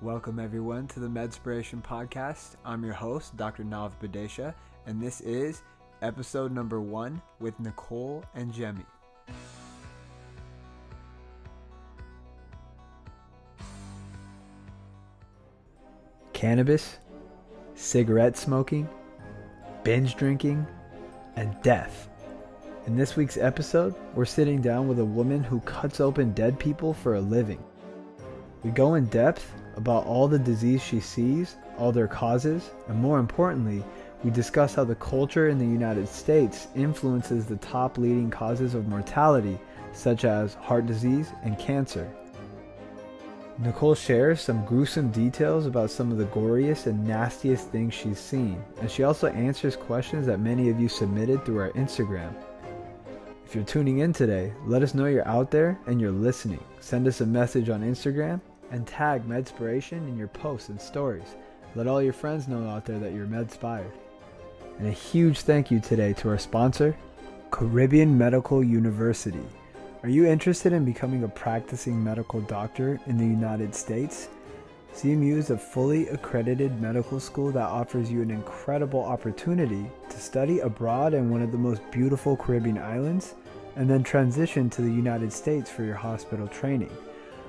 Welcome everyone to the MEDspiration podcast. I'm your host, Dr. Nav Badesha, and this is episode number 1 with Nicole Angemi. Cannabis, cigarette smoking, binge drinking, and death. In this week's episode, we're sitting down with a woman who cuts open dead people for a living. We go in depth about all the disease she sees, all their causes, and more importantly, we discuss how the culture in the United States influences the top leading causes of mortality, such as heart disease and cancer. Nicole shares some gruesome details about some of the goriest and nastiest things she's seen, and she also answers questions that many of you submitted through our Instagram. If you're tuning in today, let us know you're out there and you're listening. Send us a message on Instagram and tag MEDspiration in your posts and stories. Let all your friends know out there that you're Medspired. And a huge thank you today to our sponsor, Caribbean Medical University. Are you interested in becoming a practicing medical doctor in the United States? CMU is a fully accredited medical school that offers you an incredible opportunity to study abroad in one of the most beautiful Caribbean islands and then transition to the United States for your hospital training.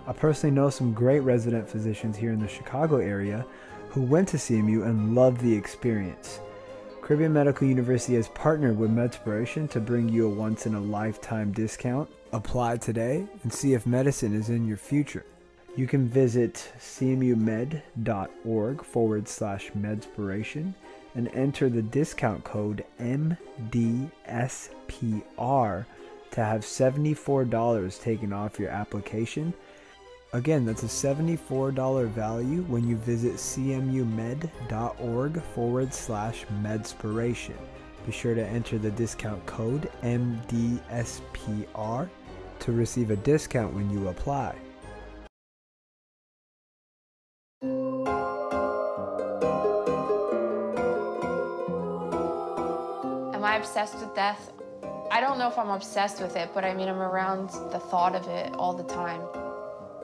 I personally know some great resident physicians here in the Chicago area who went to CMU and loved the experience. Caribbean Medical University has partnered with MEDspiration to bring you a once-in-a-lifetime discount. Apply today and see if medicine is in your future. You can visit cmumed.org/medspiration and enter the discount code MDSPR to have $74 taken off your application. Again, that's a $74 value when you visit cmumed.org/medspiration. Be sure to enter the discount code MDSPR to receive a discount when you apply. Am I obsessed with death? I don't know if I'm obsessed with it, but I mean, I'm around the thought of it all the time.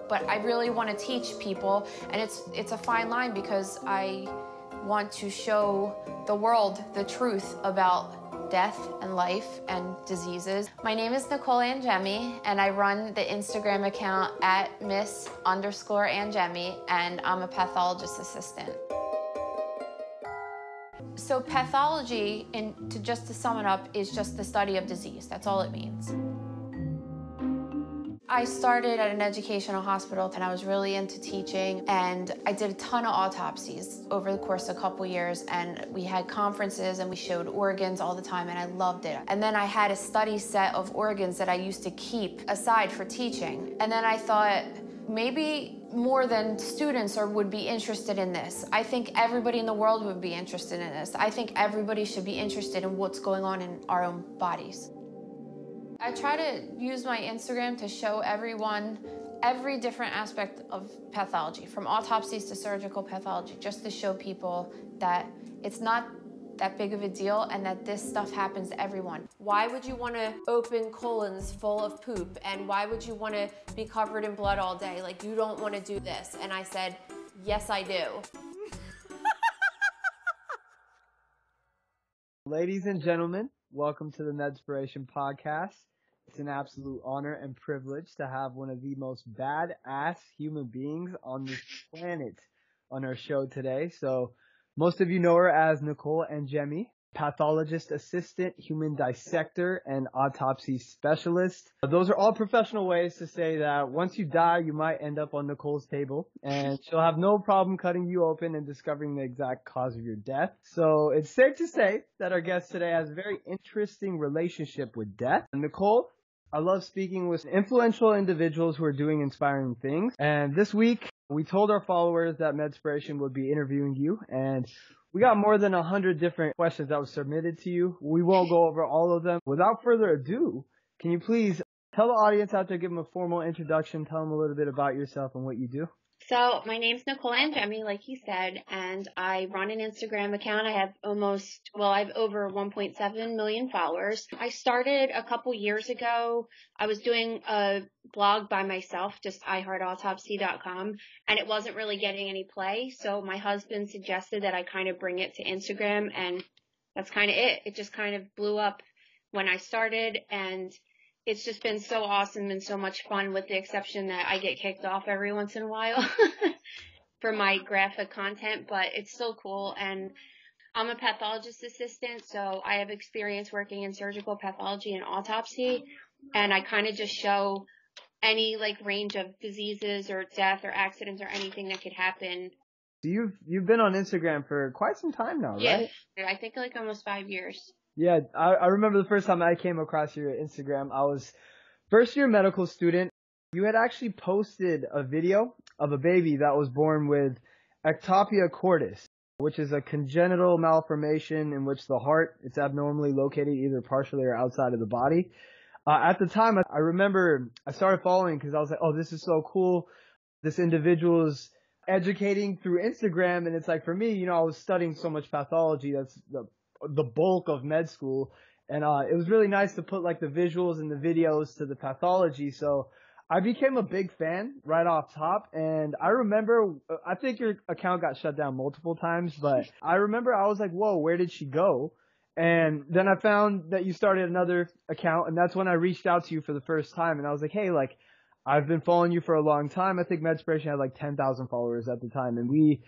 But I really want to teach people, and it's a fine line because I want to show the world the truth about death and life and diseases. My name is Nicole Angemi, and I run the Instagram account at Miss_Angemi, and I'm a pathologist assistant. So pathology, just to sum it up, is just the study of disease. That's all it means. I started at an educational hospital and I was really into teaching, and I did a ton of autopsies over the course of a couple years, and we had conferences and we showed organs all the time, and I loved it. And then I had a study set of organs that I used to keep aside for teaching. And then I thought, maybe more than students would be interested in this. I think everybody in the world would be interested in this. I think everybody should be interested in what's going on in our own bodies. I try to use my Instagram to show everyone every different aspect of pathology, from autopsies to surgical pathology, just to show people that it's not that big of a deal and that this stuff happens to everyone. Why would you want to open colons full of poop? And why would you want to be covered in blood all day? Like, you don't want to do this. And I said, yes, I do. Ladies and gentlemen, welcome to the MEDspiration podcast. It's an absolute honor and privilege to have one of the most badass human beings on this planet on our show today. So most of you know her as Nicole Angemi, pathologist assistant, human dissector, and autopsy specialist. Those are all professional ways to say that once you die, you might end up on Nicole's table, and she'll have no problem cutting you open and discovering the exact cause of your death. So it's safe to say that our guest today has a very interesting relationship with death. And Nicole, I love speaking with influential individuals who are doing inspiring things. And this week, we told our followers that MEDspiration would be interviewing you, and we got more than 100 different questions that were submitted to you. We won't go over all of them. Without further ado, can you please tell the audience out there, give them a formal introduction, tell them a little bit about yourself and what you do? So my name's Nicole Angemi, like he said, and I run an Instagram account. I have over 1.7 million followers. I started a couple years ago. I was doing a blog by myself, just iheartautopsy.com, and it wasn't really getting any play. So my husband suggested that I kind of bring it to Instagram, and that's kind of it. It just kind of blew up when I started, and it's just been so awesome and so much fun, with the exception that I get kicked off every once in a while for my graphic content, but it's still cool. And I'm a pathologist assistant, so I have experience working in surgical pathology and autopsy, and I kind of just show any range of diseases or death or accidents or anything that could happen. So you've been on Instagram for quite some time now, right? Yeah, I think almost 5 years. Yeah, I remember the first time I came across your Instagram. I was first year medical student. You had actually posted a video of a baby that was born with ectopia cordis, which is a congenital malformation in which the heart is abnormally located either partially or outside of the body. At the time, I remember I started following because I was like, oh, this is so cool. This individual is educating through Instagram. And it's like, for me, I was studying so much pathology. That's the bulk of med school. And it was really nice to put the visuals and the videos to the pathology. So I became a big fan right off top. And I remember, I think your account got shut down multiple times, but I remember I was like, whoa, where did she go? And then I found that you started another account, and that's when I reached out to you for the first time. And I was like, hey, I've been following you for a long time. I think MEDspiration had 10,000 followers at the time. And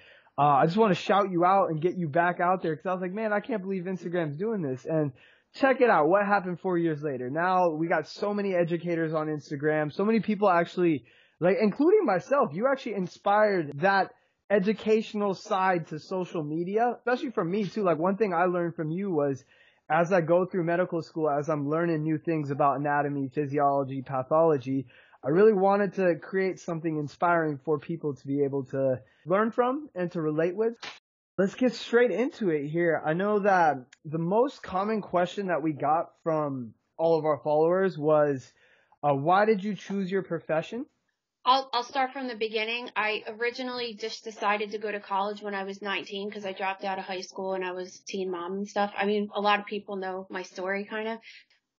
I just want to shout you out and get you back out there, because I was like, man, I can't believe Instagram's doing this. And check it out. What happened 4 years later? Now we got so many educators on Instagram, so many people actually, including myself, you actually inspired that educational side to social media, especially for me too. One thing I learned from you was, as I go through medical school, as I'm learning new things about anatomy, physiology, pathology, I really wanted to create something inspiring for people to be able to learn from and to relate with. Let's get straight into it here. I know that the most common question that we got from all of our followers was, why did you choose your profession? I'll start from the beginning. I originally just decided to go to college when I was 19 because I dropped out of high school and I was a teen mom and stuff. I mean, a lot of people know my story kind of.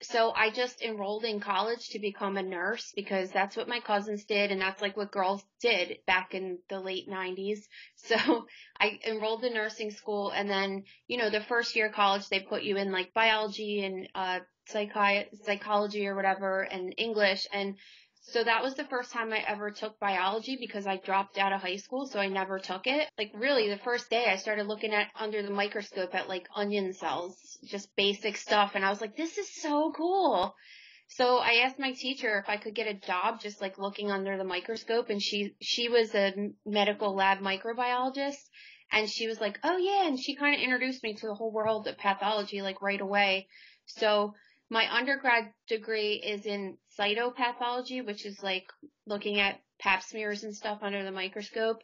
So I just enrolled in college to become a nurse because that's what my cousins did, and that's what girls did back in the late 90s. So I enrolled in nursing school, and then, the first year of college, they put you in biology and psychology or whatever, and English. And so that was the first time I ever took biology because I dropped out of high school, so I never took it. Really, the first day I started looking at under the microscope at onion cells, just basic stuff, and I was like, this is so cool. So I asked my teacher if I could get a job just looking under the microscope, and she was a medical lab microbiologist, and she was like, oh yeah, and she kind of introduced me to the whole world of pathology right away. So my undergrad degree is in cytopathology, which is looking at pap smears and stuff under the microscope.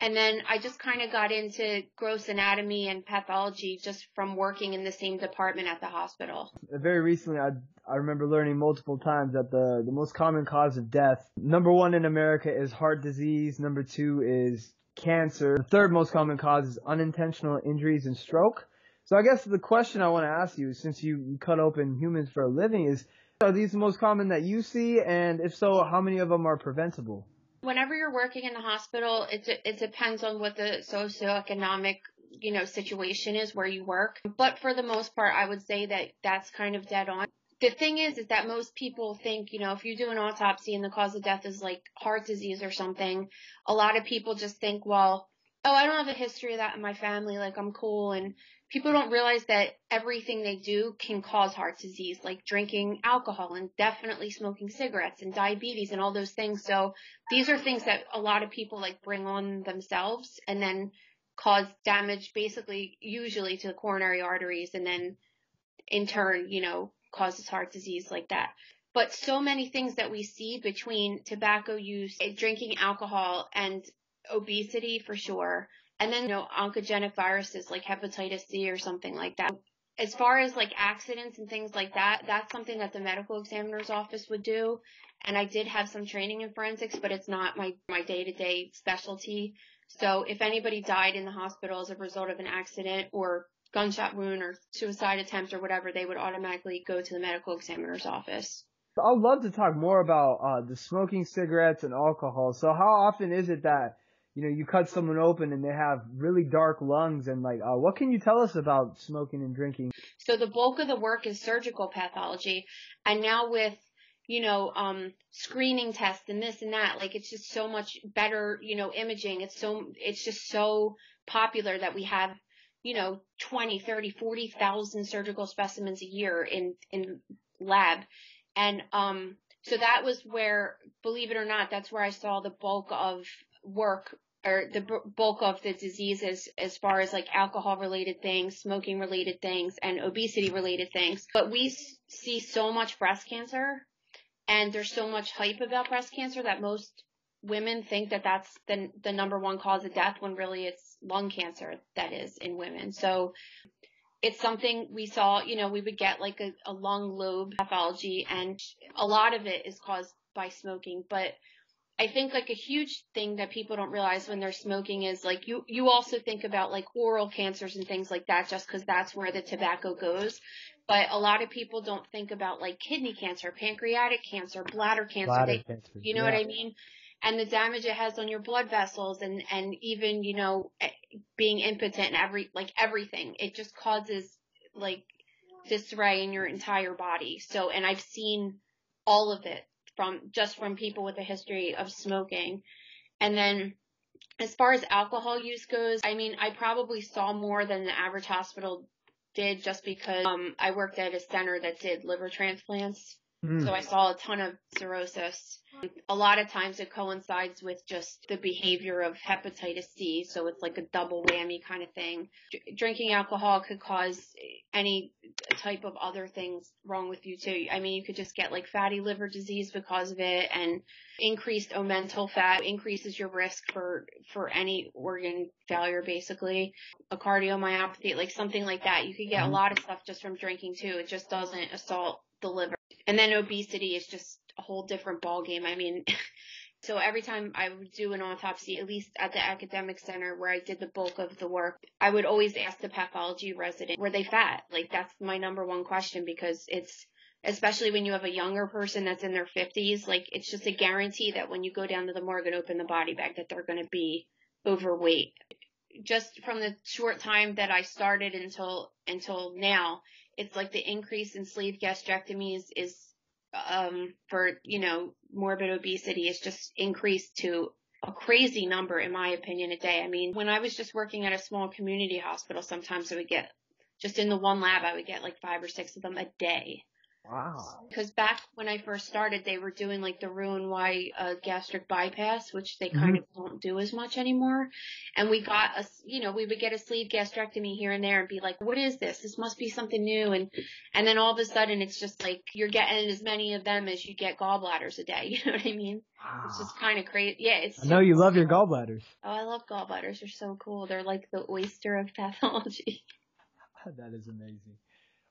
And then I just kind of got into gross anatomy and pathology just from working in the same department at the hospital. Very recently, I remember learning multiple times that the most common cause of death, number 1 in America, is heart disease. Number 2 is cancer. The third most common cause is unintentional injuries and stroke. So I guess the question I want to ask you, since you cut open humans for a living, is, are these the most common that you see? And if so, how many of them are preventable? Whenever you're working in the hospital, it depends on what the socioeconomic, situation is where you work. But for the most part, I would say that that's kind of dead on. The thing is that most people think, if you do an autopsy and the cause of death is heart disease or something, a lot of people just think, well, oh, I don't have a history of that in my family, I'm cool. And people don't realize that everything they do can cause heart disease, like drinking alcohol and definitely smoking cigarettes and diabetes and all those things. So these are things that a lot of people bring on themselves and then cause damage basically usually to the coronary arteries, and then in turn, causes heart disease like that. But so many things that we see between tobacco use, drinking alcohol, and obesity for sure, and then oncogenic viruses like hepatitis C or something like that. as far as like accidents and things like that, that's something that the medical examiner's office would do. And I did have some training in forensics, but it's not my day-to-day specialty. So if anybody died in the hospital as a result of an accident or gunshot wound or suicide attempt or whatever, they would automatically go to the medical examiner's office. I'd love to talk more about the smoking cigarettes and alcohol. So how often is it that, you know, you cut someone open and they have really dark lungs, and like, what can you tell us about smoking and drinking? So the bulk of the work is surgical pathology. And now with, you know, screening tests and this and that, like, it's just so much better, you know, imaging. It's just so popular that we have, you know, 20, 30, 40,000 surgical specimens a year in lab. And, so that was where, believe it or not, that's where I saw the bulk of work, or the bulk of the diseases as far as like alcohol related things, smoking related things, and obesity related things. But we see so much breast cancer, and there's so much hype about breast cancer that most women think that that's the number one cause of death, when really it's lung cancer that is in women. So it's something we saw, you know, we would get like a lung lobe pathology, and a lot of it is caused by smoking. But I think like a huge thing that people don't realize when they're smoking is like you also think about like oral cancers and things like that, just because that's where the tobacco goes. But a lot of people don't think about like kidney cancer, pancreatic cancer, bladder cancer. You know what I mean? And the damage it has on your blood vessels, and even, you know, being impotent and everything. It just causes like disarray in your entire body. So, and I've seen all of it from people with a history of smoking. And then as far as alcohol use goes, I mean, I probably saw more than the average hospital did, just because I worked at a center that did liver transplants. So I saw a ton of cirrhosis. A lot of times it coincides with just the behavior of hepatitis C, so it's like a double whammy kind of thing. Drinking alcohol could cause any type of other things wrong with you too. I mean, you could just get like fatty liver disease because of it, and increased omental fat increases your risk for any organ failure, basically. A cardiomyopathy, like something like that. You could get a lot of stuff just from drinking too. It just doesn't assault the liver. And then obesity is just a whole different ballgame. I mean, so every time I would do an autopsy, at least at the academic center where I did the bulk of the work, I would always ask the pathology resident, were they fat? Like, that's my number one question, because it's, especially when you have a younger person that's in their 50s, like, it's just a guarantee that when you go down to the morgue and open the body bag, that they're going to be overweight. Just from the short time that I started until now, it's like the increase in sleeve gastrectomies is for, you know, morbid obesity is just increased to a crazy number, in my opinion, a day. I mean, when I was just working at a small community hospital, sometimes I would get, just in the one lab, I would get like 5 or 6 of them a day. Wow. Because back when I first started, they were doing like the Roux-en-Y gastric bypass, which they kind of don't do as much anymore. And we got we would get a sleeve gastrectomy here and there and be like, what is this? This must be something new. And then all of a sudden it's just like you're getting as many of them as you get gallbladders a day. You know what I mean? Wow. It's just kind of crazy. Yeah, I know you love your gallbladders. Oh, I love gallbladders. They're so cool. They're like the oyster of pathology. That is amazing.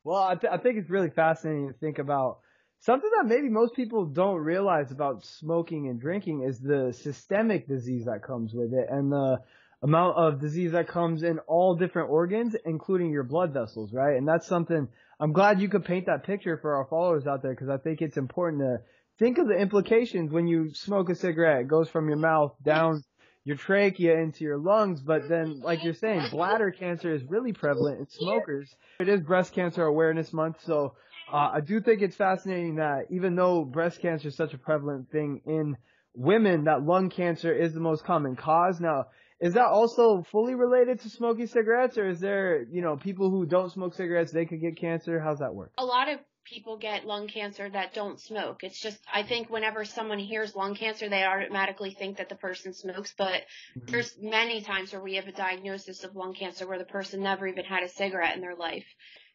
Well, I think it's really fascinating to think about something that maybe most people don't realize about smoking and drinking is the systemic disease that comes with it, and the amount of disease that comes in all different organs, including your blood vessels, right? And that's something I'm glad you could paint that picture for our followers out there, because I think it's important to think of the implications when you smoke a cigarette. It goes from your mouth down your trachea into your lungs, but then, like you're saying, bladder cancer is really prevalent in smokers. It is Breast Cancer Awareness Month, so I do think it's fascinating that even though breast cancer is such a prevalent thing in women, that lung cancer is the most common cause. Now, is that also fully related to smoking cigarettes, or is there, you know, people who don't smoke cigarettes, they could get cancer? How's that work? A lot of people get lung cancer that don't smoke. It's just, I think whenever someone hears lung cancer, they automatically think that the person smokes, but there's many times where we have a diagnosis of lung cancer where the person never even had a cigarette in their life.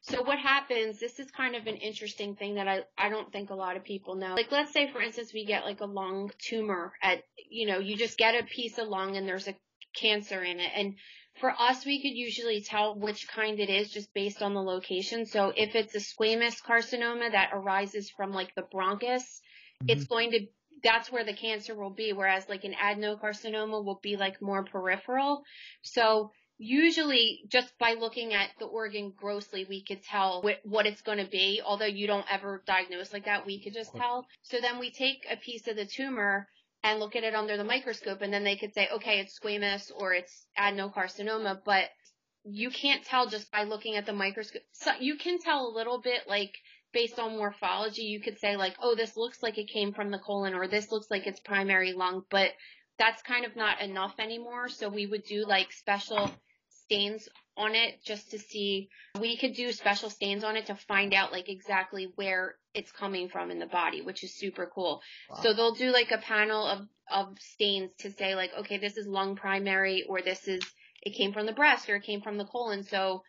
So what happens, this is kind of an interesting thing that I don't think a lot of people know. Like, let's say, for instance, we get like a lung tumor you just get a piece of lung and there's a cancer in it. And For us, we could usually tell which kind it is just based on the location. So if it's a squamous carcinoma that arises from like the bronchus, it's going to, that's where the cancer will be. Whereas like an adenocarcinoma will be like more peripheral. So usually just by looking at the organ grossly, we could tell what it's going to be. Although you don't ever diagnose like that, we could just tell. So then we take a piece of the tumor and look at it under the microscope, and then they could say, okay, it's squamous or it's adenocarcinoma, but you can't tell just by looking at the microscope. So you can tell a little bit, like, based on morphology. You could say, like, oh, this looks like it came from the colon, or this looks like it's primary lung, but that's kind of not enough anymore. So we would do, like, special stains on it just to see. We could do special stains on it to find out, like, exactly where it's coming from in the body, which is super cool. Wow. So they'll do like a panel of stains to say like, okay, this is lung primary, or it came from the breast, or it came from the colon. So,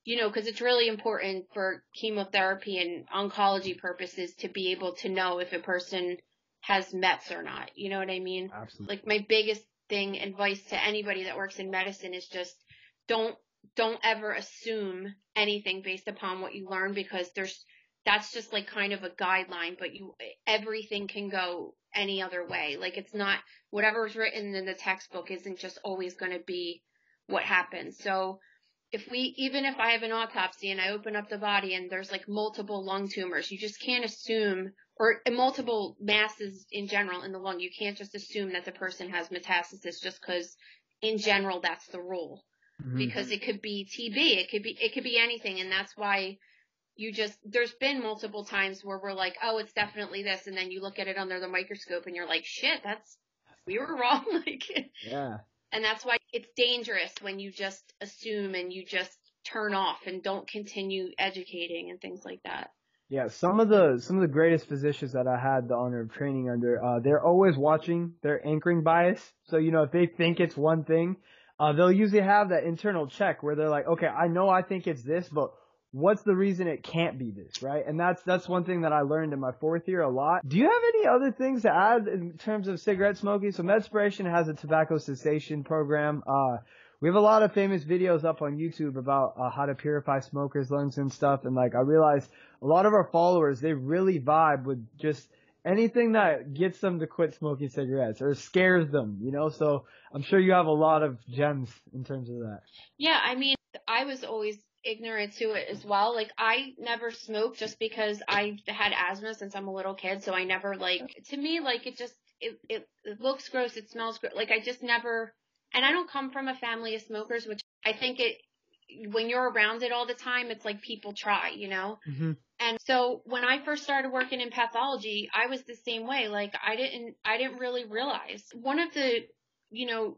you know, cause it's really important for chemotherapy and oncology purposes to be able to know if a person has Mets or not. You know what I mean? Absolutely. Like my biggest advice to anybody that works in medicine is just don't ever assume anything based upon what you learn, because that's just like kind of a guideline, but everything can go any other way. Like it's not, whatever's written in the textbook isn't just always going to be what happens. So even if I have an autopsy and I open up the body and there's like multiple lung tumors, you just can't assume, or multiple masses in general in the lung, you can't just assume that the person has metastasis just because in general that's the rule. Because it could be TB, it could be anything. And that's why there's been multiple times where we're like, oh, it's definitely this. And then you look at it under the microscope and you're like, shit, we were wrong. Like, yeah. And that's why it's dangerous when you just assume and you just turn off and don't continue educating and things like that. Yeah. Some of the greatest physicians that I had the honor of training under, they're always watching their anchoring bias. So, you know, if they think it's one thing, they'll usually have that internal check where they're like, okay, I think it's this, but what's the reason it can't be this, right? And that's one thing that I learned in my fourth year a lot. Do you have any other things to add in terms of cigarette smoking? So MEDspiration has a tobacco cessation program. We have a lot of famous videos up on YouTube about how to purify smokers' lungs and stuff. And like I realized a lot of our followers, they really vibe with just anything that gets them to quit smoking cigarettes or scares them, you know? So I'm sure you have a lot of gems in terms of that. Yeah, I mean, I was always ignorant to it as well. Like I never smoked just because I had asthma since I'm a little kid. So I never to me, like it looks gross. It smells gross. Like I just never, and I don't come from a family of smokers, which I think when you're around it all the time, it's like people try, you know? Mm-hmm. And so when I first started working in pathology, I was the same way. Like I didn't really realize. One of the,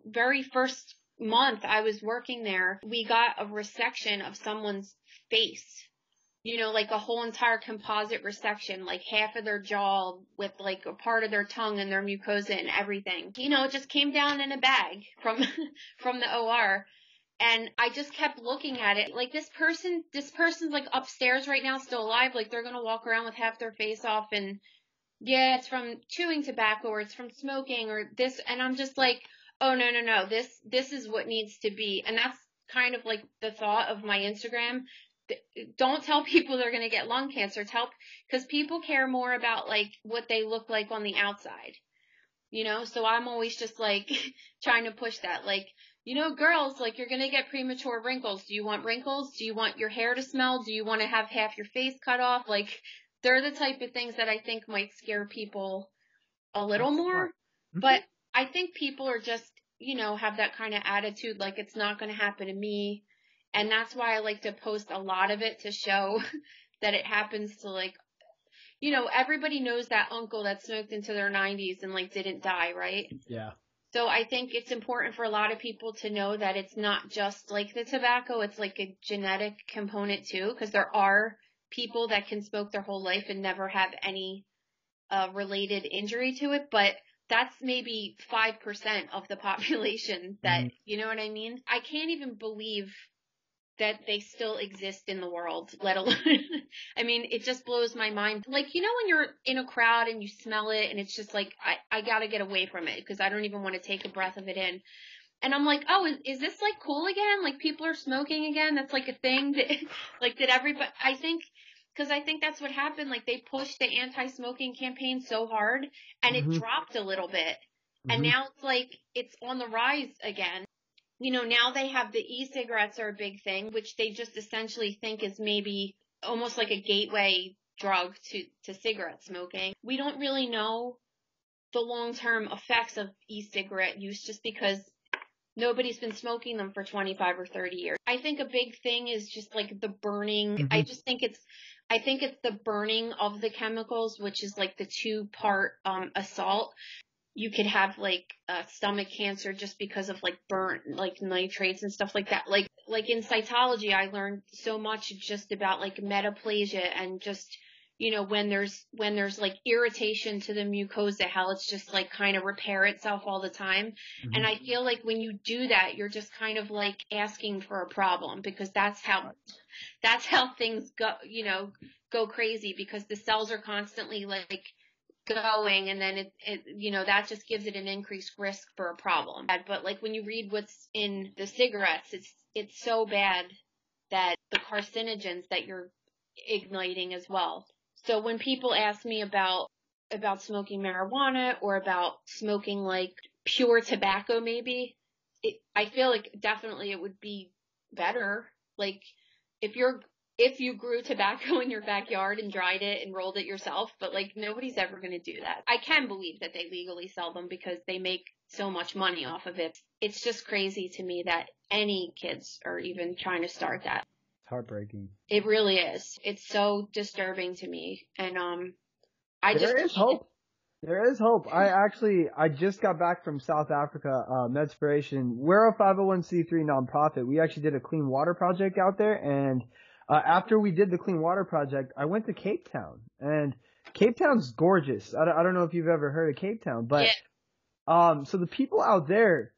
very first month I was working there, we got a resection of someone's face, like a whole entire composite resection, like half of their jaw with like a part of their tongue and their mucosa and everything. It just came down in a bag from the OR. And I just kept looking at it like this person's like upstairs right now, still alive. Like they're going to walk around with half their face off, and yeah, it's from chewing tobacco or it's from smoking or this. And I'm just like, oh, no. This is what needs to be. And that's kind of like the thought of my Instagram. Don't tell people they're going to get lung cancer. Because people care more about like what they look like on the outside, so I'm always just like trying to push that. Like, girls, like you're going to get premature wrinkles. Do you want wrinkles? Do you want your hair to smell? Do you want to have half your face cut off? Like they're the type of things that I think might scare people a little more. Mm-hmm. But I think people are just, have that kind of attitude. Like it's not going to happen to me. And that's why I like to post a lot of it to show that it happens to like, everybody knows that uncle that smoked into their 90s and like didn't die, right? Yeah. So I think it's important for a lot of people to know that it's not just like the tobacco, it's like a genetic component too, because there are people that can smoke their whole life and never have any related injury to it, but that's maybe 5% of the population that, you know what I mean? I can't even believe that they still exist in the world, let alone, I mean, it just blows my mind. Like, when you're in a crowd and you smell it and it's just like, I gotta get away from it because I don't even want to take a breath of it in. And I'm like, oh, is this like cool again? Like people are smoking again? That's like a thing that, like, did everybody, because I think that's what happened. Like they pushed the anti-smoking campaign so hard and it dropped a little bit. And now it's like, it's on the rise again. You know, now they have the e-cigarettes are a big thing, which they just essentially think is maybe almost like a gateway drug to cigarette smoking. We don't really know the long-term effects of e-cigarette use just because nobody's been smoking them for 25 or 30 years. I think a big thing is just like the burning. I think it's the burning of the chemicals, which is like the 2-part assault. You could have like stomach cancer just because of like burnt like nitrates and stuff like that. Like in cytology, I learned so much just about like metaplasia and just, you know, when there's like irritation to the mucosa, how it's just like kind of repair itself all the time. And I feel like when you do that, you're just kind of like asking for a problem, because that's how things go, you know, go crazy, because the cells are constantly like going, and then it you know, that just gives it an increased risk for a problem. But like when you read what's in the cigarettes, it's so bad that the carcinogens that you're igniting as well. So when people ask me about smoking marijuana or about smoking like pure tobacco, maybe I feel like definitely it would be better. Like if you grew tobacco in your backyard and dried it and rolled it yourself, but like nobody's ever going to do that. I can believe that they legally sell them because they make so much money off of it. It's just crazy to me that any kids are even trying to start that. It's heartbreaking. It really is. It's so disturbing to me. And there is hope. There is hope. I just got back from South Africa, MEDspiration. We're a 501c3 nonprofit. We actually did a clean water project out there, and after we did the clean water project, I went to Cape Town, and Cape Town's gorgeous. I don't know if you've ever heard of Cape Town, but so the people out there,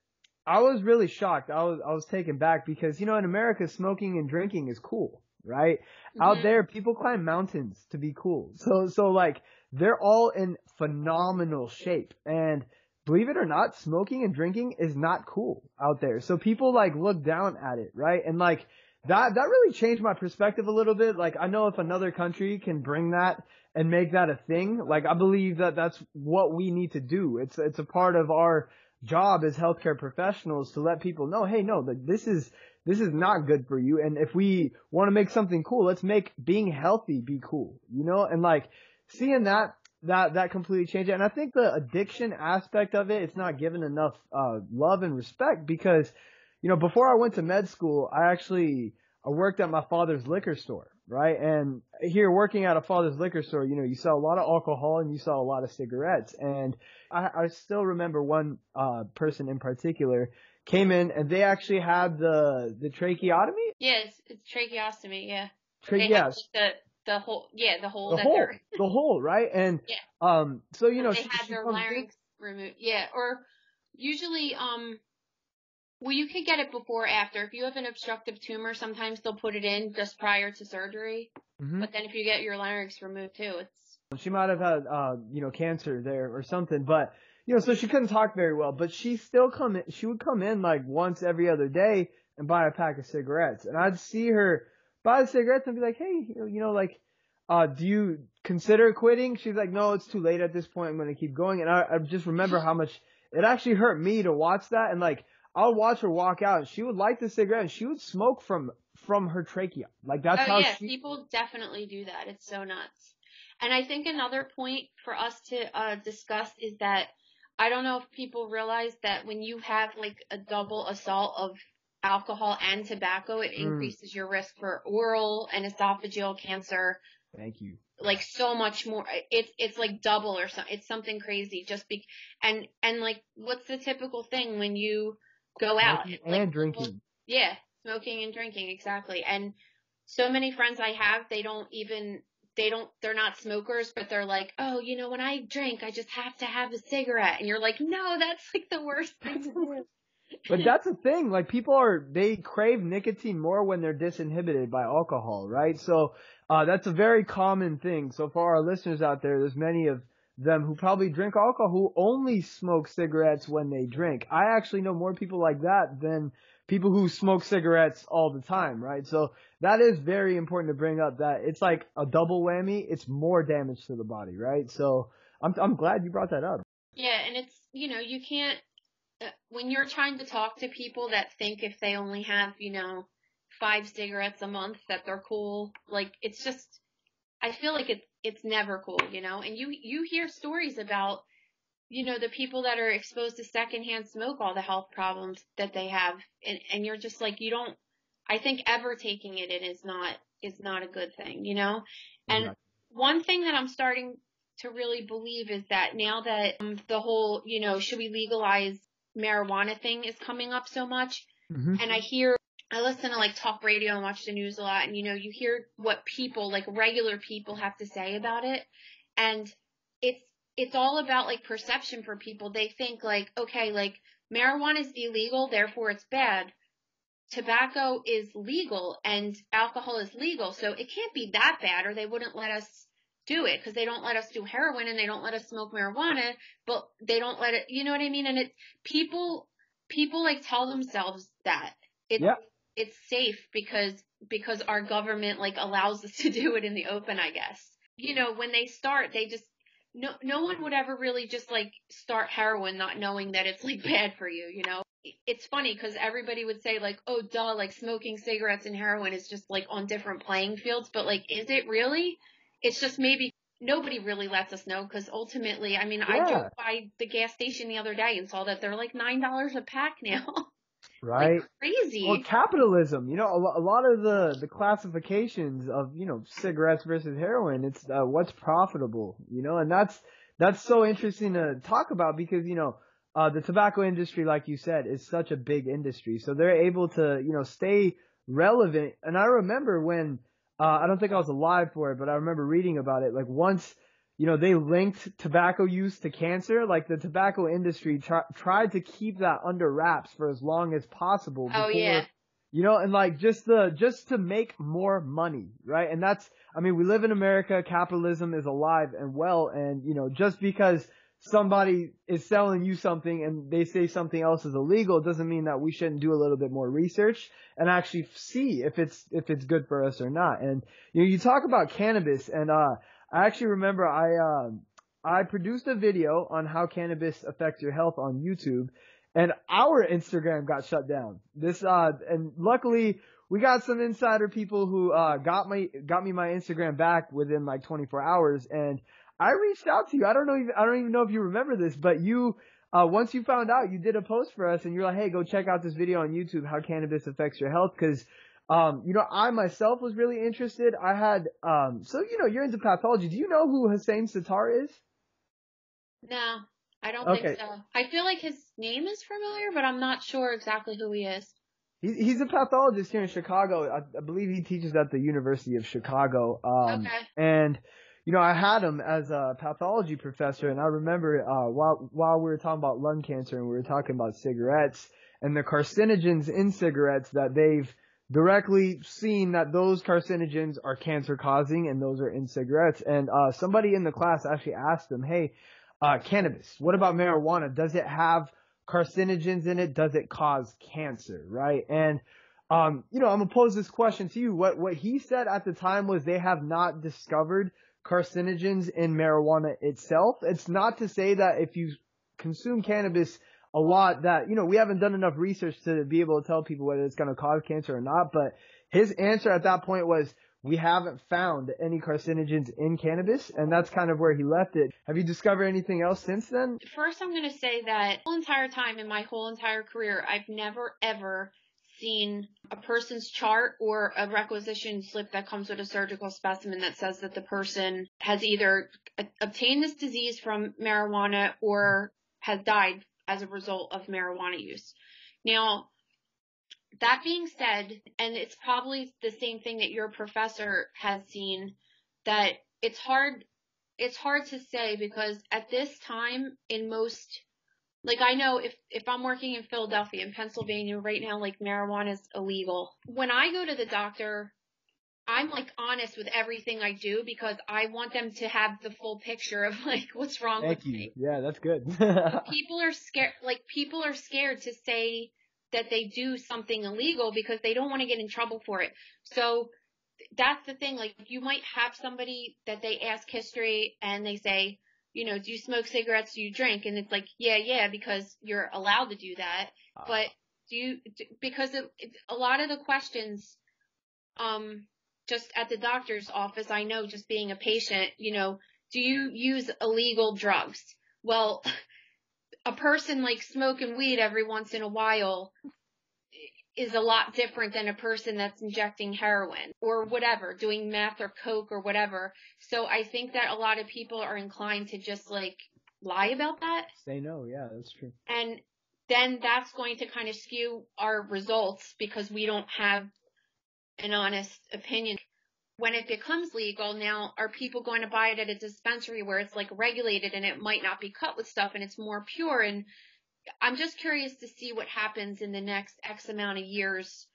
I was really shocked. I was taken back because, you know, in America, smoking and drinking is cool, right? Out there, people climb mountains to be cool. So like they're all in phenomenal shape, and believe it or not, smoking and drinking is not cool out there. So people like look down at it, right? And like that really changed my perspective a little bit. Like I know if another country can bring that and make that a thing, like I believe that that's what we need to do. It's a part of our job as healthcare professionals to let people know, hey, no, this is not good for you. And if we want to make something cool, let's make being healthy be cool, you know? And like seeing that completely changed it. And I think the addiction aspect of it, it's not given enough love and respect because, you know, before I went to med school, I worked at my father's liquor store, right? And here working at a father's liquor store, you know, you sell a lot of alcohol and you sell a lot of cigarettes. And I still remember one person in particular came in and they actually had the tracheotomy. Yeah, it's tracheostomy, yeah. Yes. The hole, the hole, right? And so you know, they had their larynx removed, or usually well, you could get it before or after. If you have an obstructive tumor, sometimes they'll put it in just prior to surgery. But then if you get your larynx removed too, she might have had you know, cancer there or something. But you know, so she couldn't talk very well. But she would come in like once every other day and buy a pack of cigarettes, and I'd see her buy the cigarettes and be like, hey, you know, like, do you consider quitting? She's like, no, it's too late at this point. I'm going to keep going. And I just remember how much it actually hurt me to watch that. And like, I'll watch her walk out and she would light the cigarette and she would smoke from her trachea. Like that's how people definitely do that. It's so nuts. And I think another point for us to discuss is that I don't know if people realize that when you have like a double assault of alcohol and tobacco, it increases your risk for oral and esophageal cancer. Thank you. Like so much more. It's like double or something. It's something crazy. And like, what's the typical thing when you go out? And drinking. Yeah, smoking and drinking, exactly. And so many friends I have, they're not smokers, but they're like, oh, you know, when I drink, I just have to have a cigarette. And you're like, no, that's like the worst thing to do. But that's the thing, like people they crave nicotine more when they're disinhibited by alcohol, right? So, that's a very common thing. So for our listeners out there, there's many of them who probably drink alcohol who only smoke cigarettes when they drink. I actually know more people like that than people who smoke cigarettes all the time, right? So that is very important to bring up, that it's like a double whammy. It's more damage to the body, right? So I'm glad you brought that up. Yeah, and it's, you can't, when you're trying to talk to people that think if they only have, 5 cigarettes a month that they're cool, like, it's just, I feel like it's never cool, and you hear stories about, the people that are exposed to secondhand smoke, all the health problems that they have, and you're just like, I think ever taking it in is not a good thing, and Exactly. one thing that I'm starting to really believe is that now that the whole, should we legalize marijuana thing is coming up so much, Mm-hmm. and I listen to like talk radio and watch the news a lot, and you hear what people, like regular people, have to say about it, and it's all about like perception for people. They think like, okay, like marijuana is illegal, therefore it's bad. Tobacco is legal and alcohol is legal, so it can't be that bad, or they wouldn't let us do it, because they don't let us do heroin and they don't let us smoke marijuana, but they don't let it, you know what I mean? And people like tell themselves that it's safe because our government like allows us to do it in the open, I guess. When they start, they just, no one would ever really just like start heroin not knowing that it's like bad for you, It's funny because everybody would say like, oh duh, like smoking cigarettes and heroin is just like on different playing fields, but like, is it really? It's just maybe nobody really lets us know, because ultimately, I mean, I drove by the gas station the other day and saw that they're like $9 a pack now. Right. Like crazy. Well, capitalism, a lot of the classifications of, cigarettes versus heroin, it's what's profitable, and that's so interesting to talk about because, the tobacco industry, like you said, is such a big industry. So they're able to, stay relevant. And I remember when, I don't think I was alive for it, but I remember reading about it. Like once, they linked tobacco use to cancer, like the tobacco industry tried to keep that under wraps for as long as possible before, and like just to make more money, right? And we live in America, capitalism is alive and well, and, just because somebody is selling you something and they say something else is illegal doesn't mean that we shouldn't do a little bit more research and actually see if it's good for us or not. And, you talk about cannabis, and, I actually remember I produced a video on how cannabis affects your health on YouTube, and our Instagram got shut down. And luckily we got some insider people who, got me my Instagram back within like 24 hours. And I reached out to you. I don't even know if you remember this, but you, once you found out, you did a post for us and you're like, hey, go check out this video on YouTube, how cannabis affects your health. Cause, I myself was really interested. I had, you're into pathology. Do you know who Hussein Sattar is? No, I don't think so. I feel like his name is familiar, but I'm not sure exactly who he is. He's a pathologist here in Chicago. I believe he teaches at the University of Chicago. Okay. And, I had him as a pathology professor, and I remember, while we were talking about lung cancer and we were talking about cigarettes and the carcinogens in cigarettes, that they've directly seen that those carcinogens are cancer causing and those are in cigarettes. And, somebody in the class actually asked him, hey, cannabis, what about marijuana? Does it have carcinogens in it? Does it cause cancer? Right. And, I'm going to pose this question to you. What he said at the time was they have not discovered carcinogens in marijuana itself. It's not to say that if you consume cannabis a lot that, we haven't done enough research to be able to tell people whether it's going to cause cancer or not. But his answer at that point was, we haven't found any carcinogens in cannabis, and that's kind of where he left it. Have you discovered anything else since then? First, I'm going to say that the whole entire time in my whole entire career, I've never ever seen a person's chart or a requisition slip that comes with a surgical specimen that says that the person has either obtained this disease from marijuana or has died as a result of marijuana use. Now, that being said, and it's probably the same thing that your professor has seen, that it's hard to say, because at this time in most, like I know if I'm working in Philadelphia, in Pennsylvania right now, like marijuana is illegal. When I go to the doctor, I'm like honest with everything I do because I want them to have the full picture of like what's wrong Thank with you. me. Yeah, that's good. People are scared to say that they do something illegal because they don't want to get in trouble for it. So that's the thing. Like, you might have somebody that they ask history and they say, do you smoke cigarettes? Do you drink? And it's like, yeah, because you're allowed to do that. But because a lot of the questions, just at the doctor's office, I know just being a patient, do you use illegal drugs? Well, a person like smoking weed every once in a while is a lot different than a person that's injecting heroin or whatever, doing meth or coke or whatever. So I think that a lot of people are inclined to just like lie about that. Say no. Yeah, that's true. And then that's going to kind of skew our results because we don't have an honest opinion. When it becomes legal, now are people going to buy it at a dispensary where it's like regulated and it might not be cut with stuff and it's more pure? And I'm just curious to see what happens in the next X amount of years.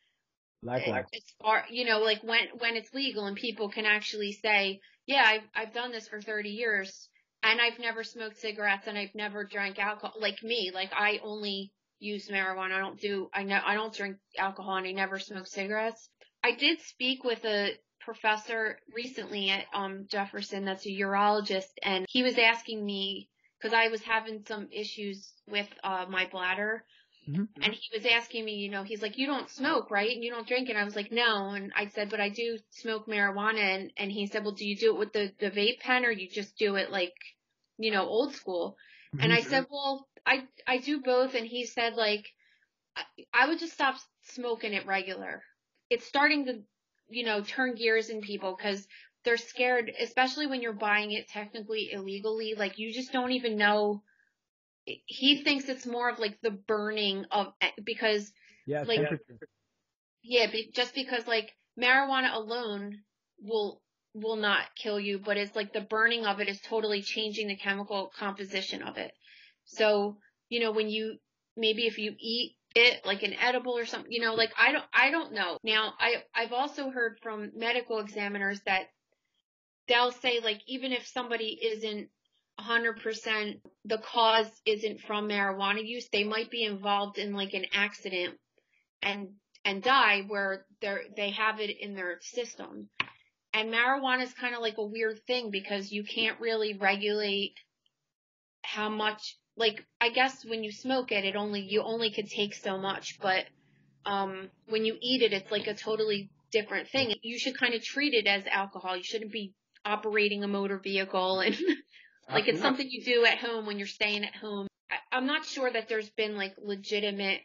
Likewise. As far, like when it's legal and people can actually say, yeah, I've done this for 30 years and I've never smoked cigarettes and I've never drank alcohol. Like me, like I only use marijuana. I don't drink alcohol and I never smoke cigarettes. I did speak with a professor recently at Jefferson that's a urologist, and he was asking me, because I was having some issues with my bladder, and he was asking me, he's like, you don't smoke, right? And you don't drink? And I was like, no. And I said, but I do smoke marijuana. And he said, well, do you do it with the vape pen or you just do it like, old school? And I said, well, I do both. And he said, like, I would just stop smoking it regular. It's starting to, turn gears in people because they're scared, especially when you're buying it technically illegally. Like, you just don't even know. He thinks it's more of like the burning of, because like, just because like marijuana alone will not kill you, but it's like the burning of it is totally changing the chemical composition of it. So, when maybe if you eat it like an edible or something, like I don't know. Now I've also heard from medical examiners that they'll say, like, even if somebody isn't 100%, the cause isn't from marijuana use, they might be involved in like an accident and die where they have it in their system. And marijuana is kind of like a weird thing because you can't really regulate how much. Like, I guess when you smoke it, you only could take so much, but when you eat it, it's like a totally different thing. You should kind of treat it as alcohol. You shouldn't be operating a motor vehicle and like it's something you do at home when you're staying at home. I'm not sure that there's been like legitimate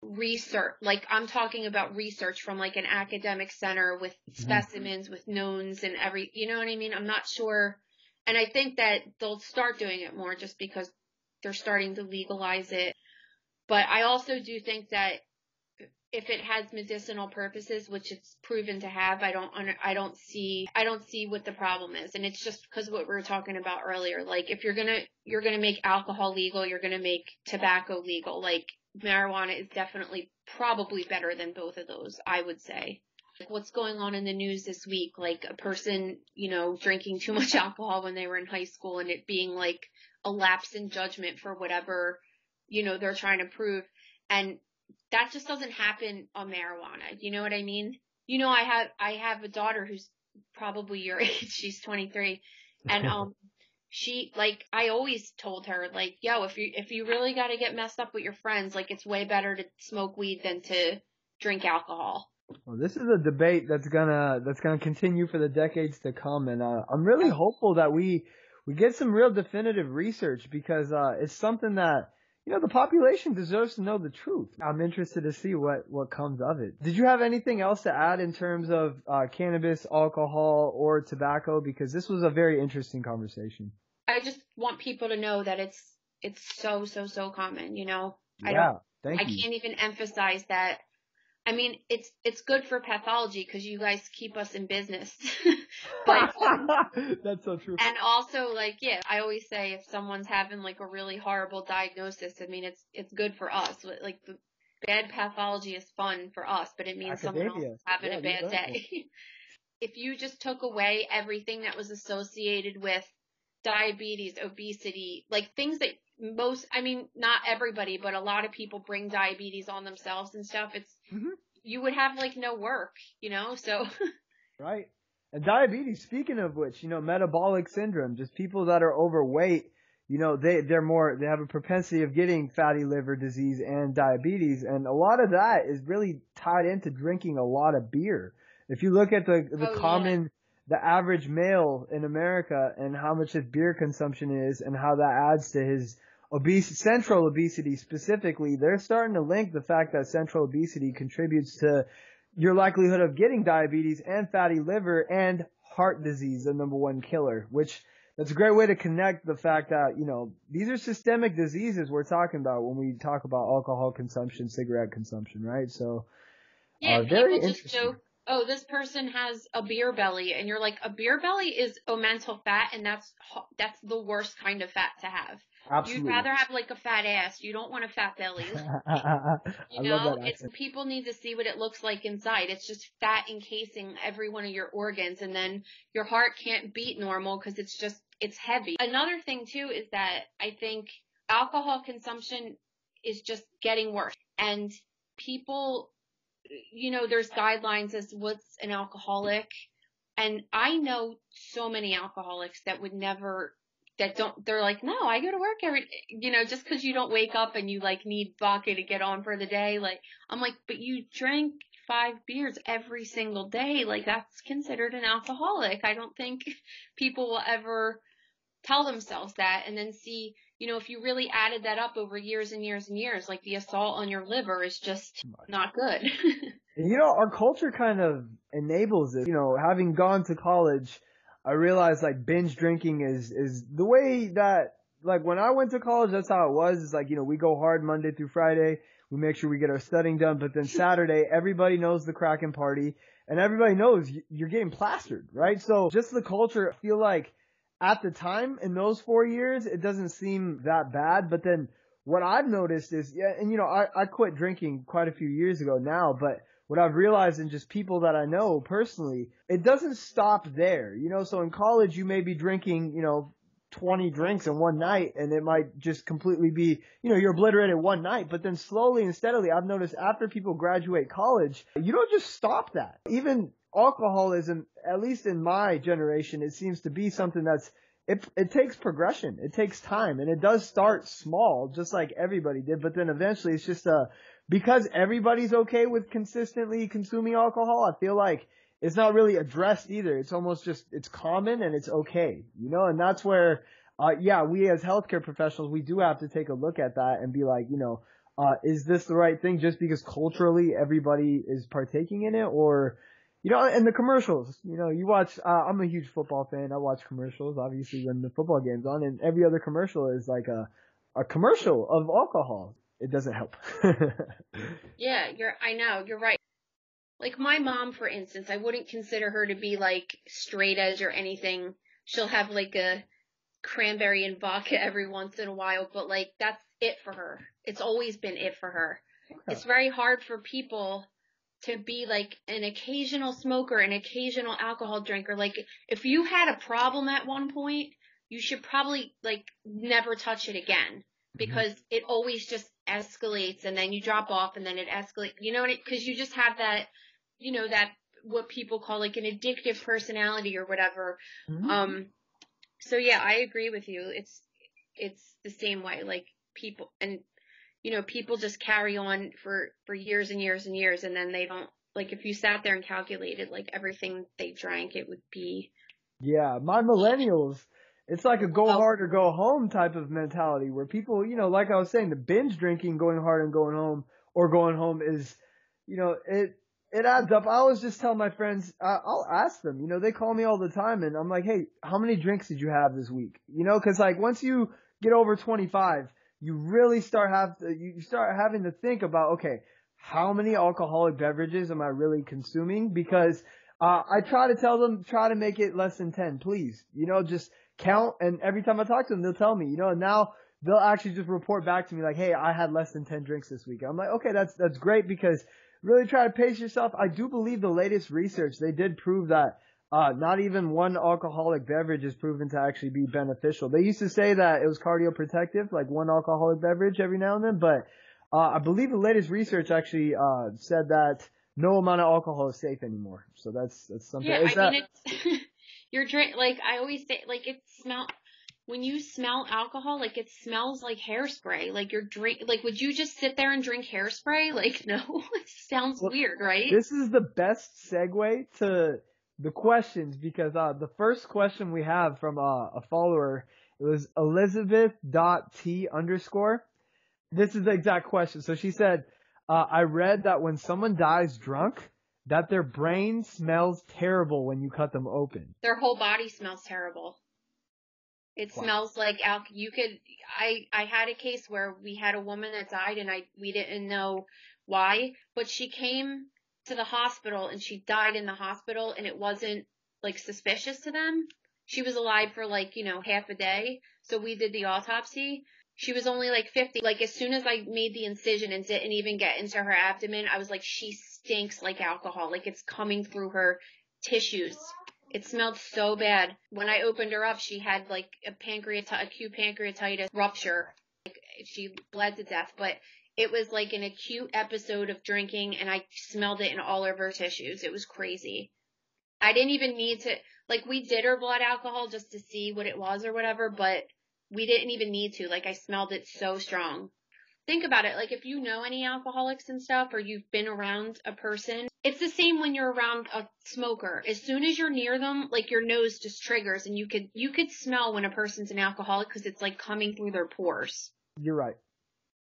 research. Like, I'm talking about research from like an academic center with specimens, with knowns and you know what I mean? I'm not sure. And I think that they'll start doing it more just because they're starting to legalize it. But I also do think that if it has medicinal purposes, which it's proven to have, I don't see what the problem is. And it's just because what we were talking about earlier. Like, if you're gonna make alcohol legal, you're gonna make tobacco legal. Like, marijuana is definitely probably better than both of those, I would say. Like, what's going on in the news this week? Like, a person, drinking too much alcohol when they were in high school and it being like a lapse in judgment for whatever, they're trying to prove. And that just doesn't happen on marijuana. You know what I mean? I have a daughter who's probably your age. She's 23. And, she, like, I always told her, like, yo, if you really got to get messed up with your friends, like, it's way better to smoke weed than to drink alcohol. Well, this is a debate that's gonna continue for the decades to come, and I'm really hopeful that we get some real definitive research because it's something that the population deserves to know the truth. I'm interested to see what comes of it. Did you have anything else to add in terms of cannabis, alcohol, or tobacco? Because this was a very interesting conversation. I just want people to know that it's so common. Yeah, I can't even emphasize that. I mean, it's good for pathology because you guys keep us in business. But that's so true. And also, like, yeah, I always say if someone's having like a really horrible diagnosis, I mean, it's good for us. Like, the bad pathology is fun for us, but it means someone else is having a bad day. if you just took away everything that was associated with diabetes, obesity, like things that not everybody, but a lot of people bring diabetes on themselves and stuff. You would have like no work, so. Right. And diabetes, speaking of which, metabolic syndrome, just people that are overweight, they have a propensity of getting fatty liver disease and diabetes. And a lot of that is really tied into drinking a lot of beer. If you look at the average male in America and how much his beer consumption is and how that adds to his central obesity specifically, they're starting to link the fact that central obesity contributes to your likelihood of getting diabetes and fatty liver and heart disease, the number one killer, which that's a great way to connect the fact that, these are systemic diseases we're talking about when we talk about alcohol consumption, cigarette consumption, right? So, yeah, very people just joke, oh, this person has a beer belly, and you're like, a beer belly is mental fat, and that's the worst kind of fat to have. Absolutely. You'd rather have like a fat ass. You don't want a fat belly. I love that accent. People need to see what it looks like inside. It's just fat encasing every one of your organs, and then your heart can't beat normal because it's heavy. Another thing too is that I think alcohol consumption is just getting worse, and people, there's guidelines as what's an alcoholic, and I know so many alcoholics that would never. They're like, no, I go to work just because you don't wake up and you like need vodka to get on for the day. Like, I'm like, but you drank 5 beers every single day. Like, that's considered an alcoholic. I don't think people will ever tell themselves that and then see, if you really added that up over years and years and years, like the assault on your liver is just not good. Our culture kind of enables it. Having gone to college, I realized like binge drinking is the way that, like when I went to college, that's how it was. It's like, we go hard Monday through Friday. We make sure we get our studying done. But then Saturday, everybody knows the Kraken party and everybody knows you're getting plastered, right? So just the culture, I feel like at the time in those 4 years, it doesn't seem that bad. But then what I've noticed is, I quit drinking quite a few years ago now, but what I've realized in just people that I know personally, it doesn't stop there. So in college, you may be drinking, 20 drinks in one night, and it might just completely be, you're obliterated one night. But then slowly and steadily, I've noticed after people graduate college, you don't just stop that. Even alcoholism, at least in my generation, it seems to be something it takes progression. It takes time, and it does start small, just like everybody did. But then eventually it's just because everybody's okay with consistently consuming alcohol, I feel like it's not really addressed either. It's almost just, it's common and it's okay, and that's where, we as healthcare professionals, we do have to take a look at that and be like, is this the right thing just because culturally everybody is partaking in it? Or, and the commercials, you watch, I'm a huge football fan. I watch commercials, obviously, when the football game's on, and every other commercial is like a commercial of alcohol. It doesn't help. Yeah, I know, you're right. Like my mom, for instance, I wouldn't consider her to be like straight edge or anything. She'll have like a cranberry and vodka every once in a while, but like that's it for her. It's always been it for her. Okay. It's very hard for people to be like an occasional smoker, an occasional alcohol drinker. Like if you had a problem at one point, you should probably like never touch it again, because it always just escalates and then you drop off and then it escalates, because you just have that, that what people call like an addictive personality or whatever. So yeah, I agree with you. It's the same way, like people, and people just carry on for years and years and years, and then they don't, like if you sat there and calculated like everything they drank, it would be. Yeah, my millennials, it's like a go hard or go home type of mentality where people, like I was saying, the binge drinking, going hard and going home, or going home is, it adds up. I always just tell my friends, I'll ask them, they call me all the time and I'm like, hey, how many drinks did you have this week? Cause like once you get over 25, you really start having to think about, okay, how many alcoholic beverages am I really consuming? Because, I try to tell them, try to make it less than 10, please, just count. And every time I talk to them, they'll tell me, and now they'll actually just report back to me like, hey, I had less than 10 drinks this week. I'm like, okay, that's great, because really try to pace yourself. I do believe the latest research, they did prove that not even one alcoholic beverage is proven to actually be beneficial. They used to say that it was cardioprotective, like one alcoholic beverage every now and then, but I believe the latest research actually said that no amount of alcohol is safe anymore. So that's something. Yeah, I mean, it's your drink. Like I always say, like when you smell alcohol, like it smells like hairspray. Like your drink, like would you just sit there and drink hairspray? Like no, it sounds weird, right? This is the best segue to the questions because the first question we have from a follower, it was Elizabeth.T_. This is the exact question. So she said, I read that when someone dies drunk, that their brain smells terrible when you cut them open. Their whole body smells terrible. It smells like I had a case where we had a woman that died and we didn't know why, but she came to the hospital and she died in the hospital and it wasn't like suspicious to them. She was alive for like, half a day. So we did the autopsy. She was only like 50. Like as soon as I made the incision and didn't even get into her abdomen, I was like, she stinks like alcohol. Like it's coming through her tissues. It smelled so bad. When I opened her up, she had like acute pancreatitis rupture. Like she bled to death, but it was like an acute episode of drinking and I smelled it in all of her tissues. It was crazy. I didn't even need to, like we did her blood alcohol just to see what it was or whatever, but we didn't even need to. Like I smelled it so strong. Think about it. Like if you know any alcoholics and stuff or you've been around a person, it's the same when you're around a smoker. As soon as you're near them, like your nose just triggers and you could smell when a person's an alcoholic because it's like coming through their pores. You're right.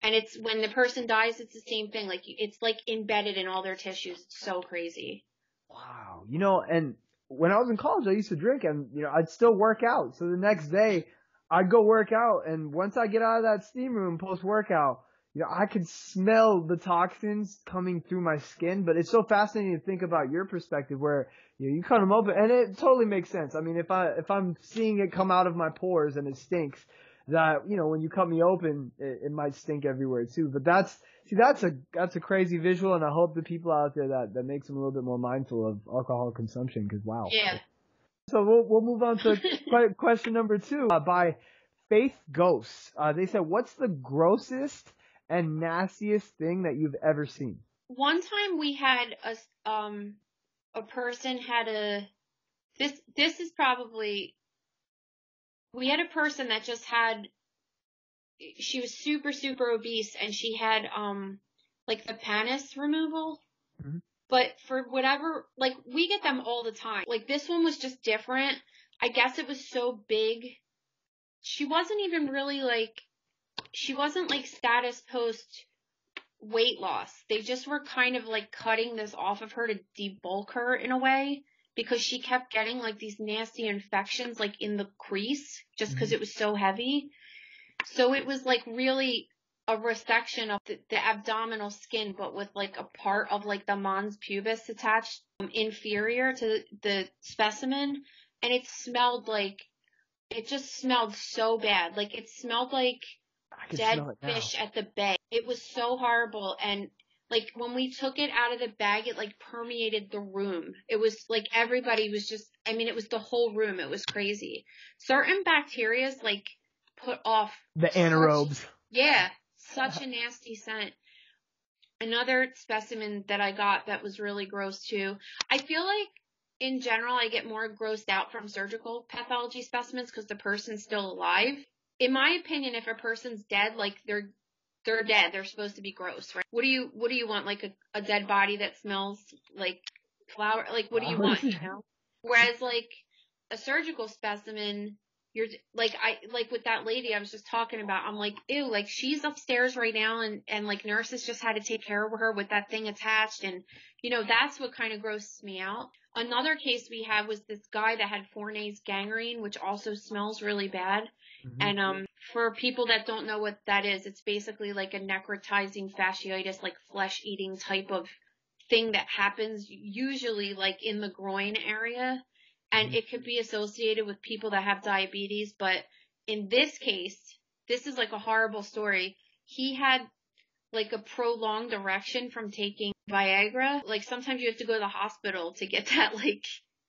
And it's when the person dies, it's the same thing. Like it's like embedded in all their tissues. It's so crazy. Wow. And when I was in college, I used to drink and, I'd still work out. So the next day I'd go work out. And once I get out of that steam room post workout, I could smell the toxins coming through my skin, but it's so fascinating to think about your perspective where, you cut them open and it totally makes sense. I mean, if I'm seeing it come out of my pores and it stinks, that, when you cut me open, it might stink everywhere too. But that's a crazy visual, and I hope the people out there that makes them a little bit more mindful of alcohol consumption, because wow. Yeah. So we'll move on to question number 2 by Faith Ghosts. They said, what's the grossest and nastiest thing that you've ever seen? One time we had a person had this is probably, we had a person that just she was super, super obese and she had, like the panis removal. Mm-hmm. But for whatever, like we get them all the time. Like this one was just different. I guess it was so big. She wasn't even really she wasn't like status post weight loss. They just were kind of like cutting this off of her to debulk her in a way because she kept getting like these nasty infections like in the crease just because it was so heavy. So it was like really a resection of the abdominal skin, but with like a part of like the mons pubis attached inferior to the specimen. And it just smelled so bad. Like it smelled like dead fish at the bay. It was so horrible. And like when we took it out of the bag, it like permeated the room. It was like everybody was just, it was the whole room. It was crazy. Certain bacterias like put off the anaerobes. Such a nasty scent. Another specimen that I got that was really gross too. I feel like in general, I get more grossed out from surgical pathology specimens because the person's still alive. In my opinion, if a person's dead, like they're dead, they're supposed to be gross, right? What do you want? Like a dead body that smells like flower? Like what do you want? Whereas like a surgical specimen, you're like with that lady I was just talking about, I'm like, ew, like she's upstairs right now and like nurses just had to take care of her with that thing attached, and that's what kind of grosses me out. Another case we had was this guy that had Fournier's gangrene, which also smells really bad. Mm-hmm. And for people that don't know what that is, it's basically like a necrotizing fasciitis, like flesh-eating type of thing that happens usually like in the groin area. And it could be associated with people that have diabetes. But in this case, this is like a horrible story. He had like a prolonged erection from taking Viagra. Like sometimes you have to go to the hospital to get that like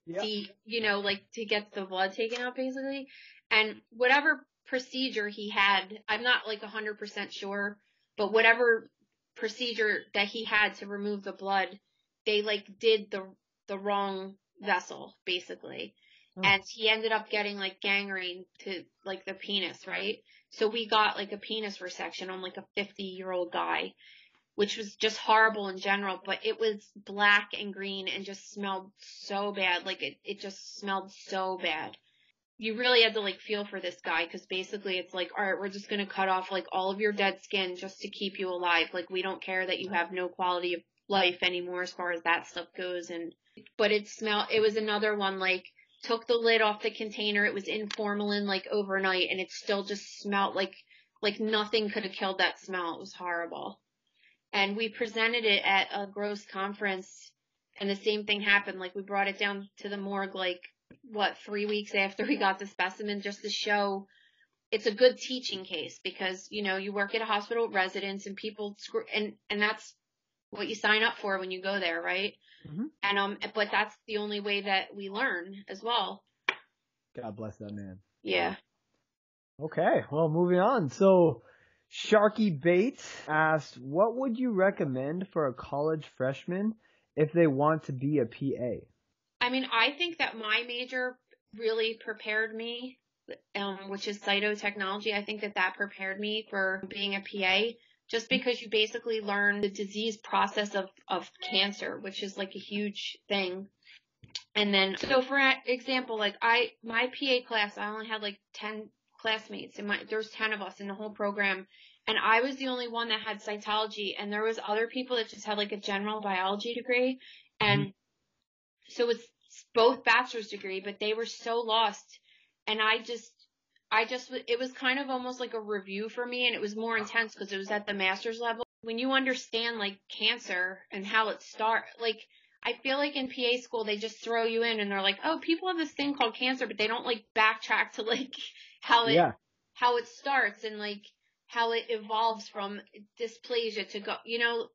see, like to get the blood taken out basically. And whatever procedure he had, I'm not like 100% sure, but whatever procedure that he had to remove the blood, they like did the wrong vessel basically. And he ended up getting like gangrene to like the penis, right? So we got like a penis resection on like a 50-year-old guy, which was just horrible in general, but it was black and green and just smelled so bad. Like it just smelled so bad. You really had to like feel for this guy, because basically it's like, all right, we're just going to cut off like all of your dead skin just to keep you alive. Like we don't care that you have no quality of life anymore as far as that stuff goes. But it was another one, like took the lid off the container. It was in formalin like overnight, and it still just smelled like nothing could have killed that smell. It was horrible. And we presented it at a gross conference, and the same thing happened. Like we brought it down to the morgue, like 3 weeks after we got the specimen, just to show it's a good teaching case, because, you work at a hospital with residents and people and that's what you sign up for when you go there. Right. Mm-hmm. And, but that's the only way that we learn as well. God bless that man. Yeah. Okay. Well, moving on. So Sharky Bates asked, what would you recommend for a college freshman if they want to be a PA? I mean, I think that my major really prepared me, which is cytotechnology. I think that prepared me for being a PA, just because you basically learn the disease process of cancer, which is like a huge thing. And then, so for example, like my PA class, I only had like 10 classmates, and there's 10 of us in the whole program. And I was the only one that had cytology, and there was other people that just had like a general biology degree. And so it's both bachelor's degree, but they were so lost. And it was kind of almost like a review for me, and it was more intense because it was at the master's level. When you understand like cancer and how it starts, like I feel like in PA school, they just throw you in and they're like, oh, people have this thing called cancer, but they don't like backtrack to like how it starts and like how it evolves from dysplasia to go,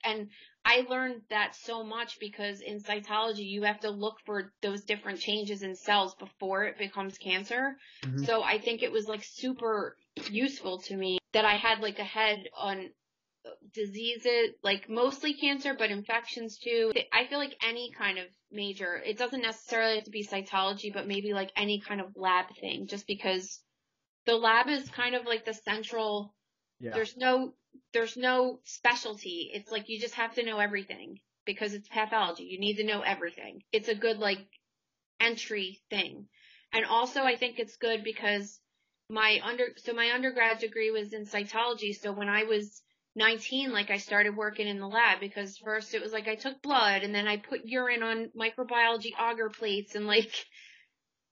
and I learned that so much because in cytology, you have to look for those different changes in cells before it becomes cancer. Mm-hmm. So I think it was like super useful to me that I had like a head on diseases, like mostly cancer, but infections too. I feel like any kind of major, it doesn't necessarily have to be cytology, but maybe like any kind of lab thing, just because the lab is kind of like the central. Yeah. There's no specialty. It's like you just have to know everything because it's pathology. You need to know everything. It's a good like entry thing. And also I think it's good because my undergrad degree was in cytology. So when I was 19, like I started working in the lab, because first it was like I took blood and then I put urine on microbiology agar plates and like,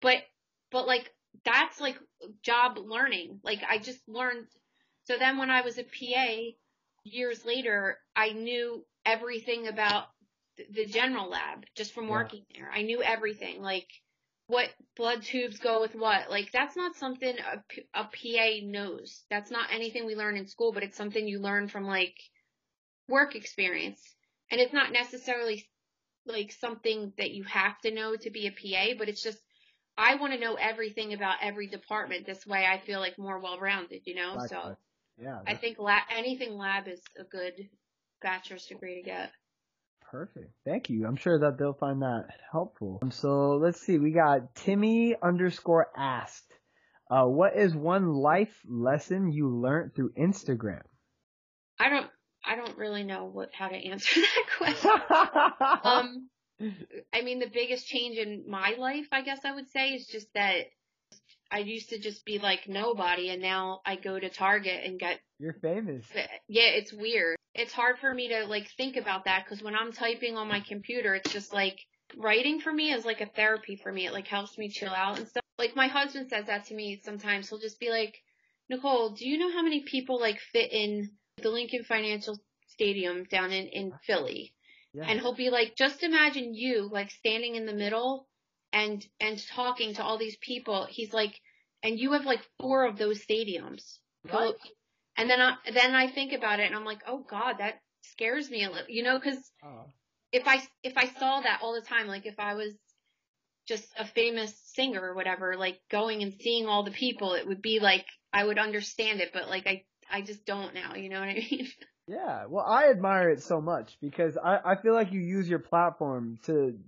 but like that's like job learning. Like I just learned. So then when I was a PA years later, I knew everything about the general lab just from working there. I knew everything, like what blood tubes go with what. Like that's not something a PA knows. That's not anything we learn in school, but it's something you learn from like work experience. And it's not necessarily like something that you have to know to be a PA, but it's just I want to know everything about every department. This way I feel like more well-rounded, Exactly. So yeah, I think anything lab is a good bachelor's degree to get. Perfect. Thank you. I'm sure that they'll find that helpful. So let's see. We got Timmy_asked, what is one life lesson you learned through Instagram? I don't really know how to answer that question. I mean, the biggest change in my life, I guess I would say, is just that I used to just be like nobody, and now I go to Target and get. You're famous. Yeah, it's weird. It's hard for me to like think about that, because when I'm typing on my computer, it's just like writing for me is like a therapy for me. It like helps me chill out and stuff. Like my husband says that to me sometimes. He'll just be like, Nicole, do you know how many people like fit in the Lincoln Financial Stadium down in Philly? Yeah. And he'll be like, just imagine you like standing in the middle and talking to all these people. He's like, and you have like 4 of those stadiums. What? And then I think about it and I'm like, oh God, that scares me a little, because if I saw that all the time, like if I was just a famous singer or whatever, like going and seeing all the people, it would be like, I would understand it, but like, I just don't now, you know what I mean? Yeah, well, I admire it so much because I feel like you use your platform to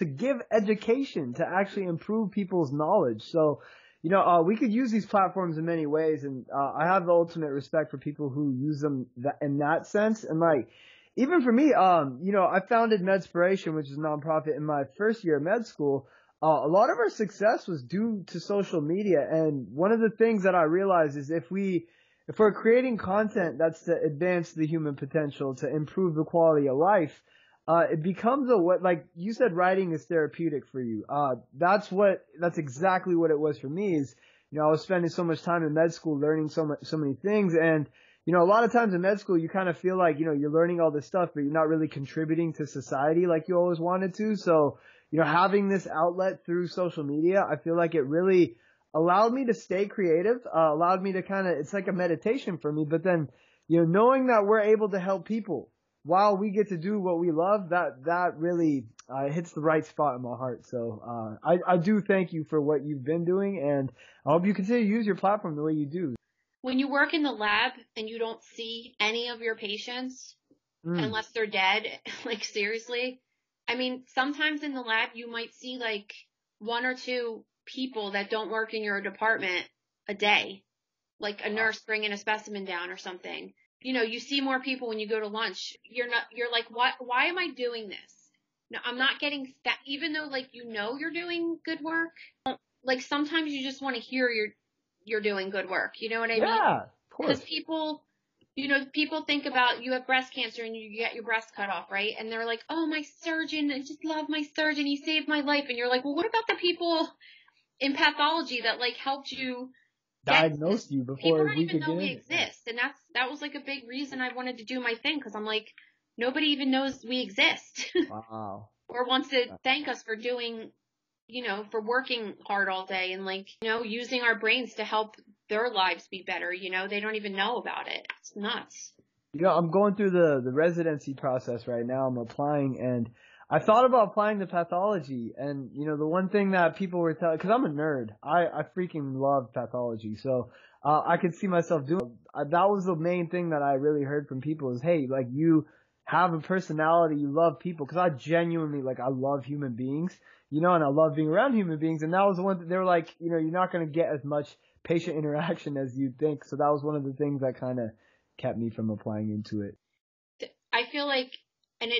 give education, to actually improve people's knowledge. So, we could use these platforms in many ways, and I have the ultimate respect for people who use them in that sense. And like, even for me, I founded MEDspiration, which is a nonprofit, in my first year of med school. A lot of our success was due to social media, and one of the things that I realized is if we're creating content that's to advance the human potential, to improve the quality of life, it becomes like you said, writing is therapeutic for you. That's exactly what it was for me is, I was spending so much time in med school learning so many things. And, a lot of times in med school, you kind of feel like, you're learning all this stuff, but you're not really contributing to society like you always wanted to. So, having this outlet through social media, I feel like it really allowed me to stay creative, allowed me to it's like a meditation for me. But then, knowing that we're able to help people while we get to do what we love, that really hits the right spot in my heart. So I do thank you for what you've been doing, and I hope you continue to use your platform the way you do. When you work in the lab and you don't see any of your patients, unless they're dead, like seriously, I mean, sometimes in the lab you might see like one or two people that don't work in your department a day, like a nurse bringing a specimen down or something. You see more people when you go to lunch. You're like, why am I doing this? No, I'm not getting that, even though like, you're doing good work. Like sometimes you just want to hear you're doing good work. You know what I mean? Yeah, of course. Because people think about, you have breast cancer and you get your breast cut off, right? And they're like, oh, my surgeon, I just love my surgeon. He saved my life. And you're like, well, what about the people in pathology that like helped you diagnosed you before people don't we even could know get we in? exist? And that was like a big reason I wanted to do my thing, because I'm like, nobody even knows we exist. Wow. Or wants to thank us for doing, for working hard all day and like, using our brains to help their lives be better. They don't even know about it. It's nuts. I'm going through the residency process right now. I'm applying, and I thought about applying to pathology. And, the one thing that people were telling, because I'm a nerd, I freaking love pathology. So, I could see myself doing, that was the main thing that I really heard from people is, hey, like you have a personality, you love people. Because I genuinely, I love human beings, and I love being around human beings. And that was the one, they were like, you're not going to get as much patient interaction as you'd think. So that was one of the things that kind of kept me from applying into it. I feel like, and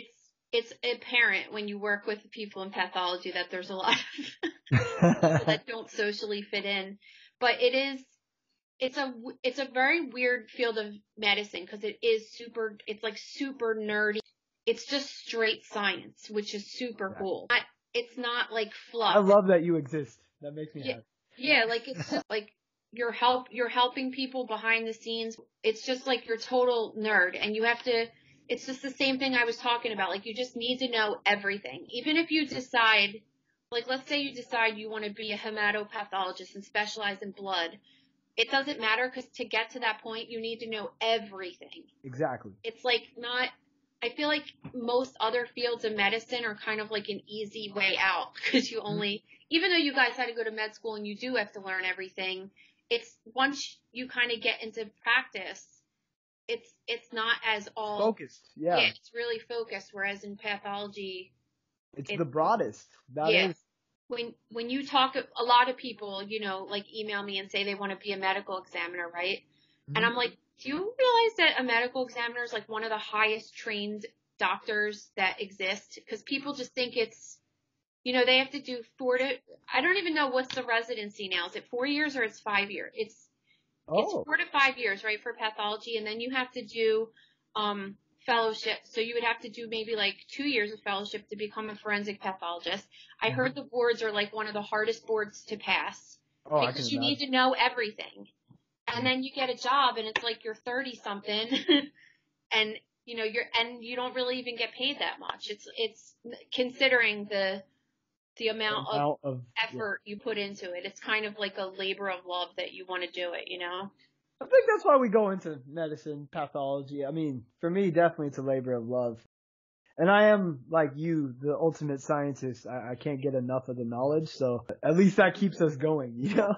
it's apparent when you work with people in pathology that there's a lot of people that don't socially fit in, but it's a very weird field of medicine because it's like super nerdy. It's just straight science, which is super cool. It's not like fluff. I love that you exist. That makes me happy. Yeah, like it's just like you're helping people behind the scenes. It's just like you're total nerd, and it's just the same thing I was talking about. Like you just need to know everything. Even if you decide, like let's say you decide you want to be a hematopathologist and specialize in blood. It doesn't matter because to get to that point, you need to know everything. Exactly. It's like I feel like most other fields of medicine are kind of like an easy way out because you even though you guys had to go to med school and you do have to learn everything, it's once you kind of get into practice, it's not as all focused. Yeah, it's really focused. Whereas in pathology, it's the broadest. That is. When you talk, a lot of people, like email me and say they want to be a medical examiner, right? Mm-hmm. And I'm like, do you realize that a medical examiner is like one of the highest trained doctors that exist? Because people just think it's, they have to do I don't even know what's the residency now. Is it 4 years or it's 5 years? It's 4 to 5 years, right, for pathology. And then you have to do, fellowship. So you would have to do maybe like 2 years of fellowship to become a forensic pathologist. I heard the boards are like one of the hardest boards to pass because you need to know everything. And then you get a job and it's like you're 30 something and you don't really even get paid that much. It's considering the amount of effort you put into it. It's kind of like a labor of love that you want to do it, I think that's why we go into medicine, pathology. I mean, for me, definitely it's a labor of love. And I am, like you, the ultimate scientist. I can't get enough of the knowledge, so at least that keeps us going, you know?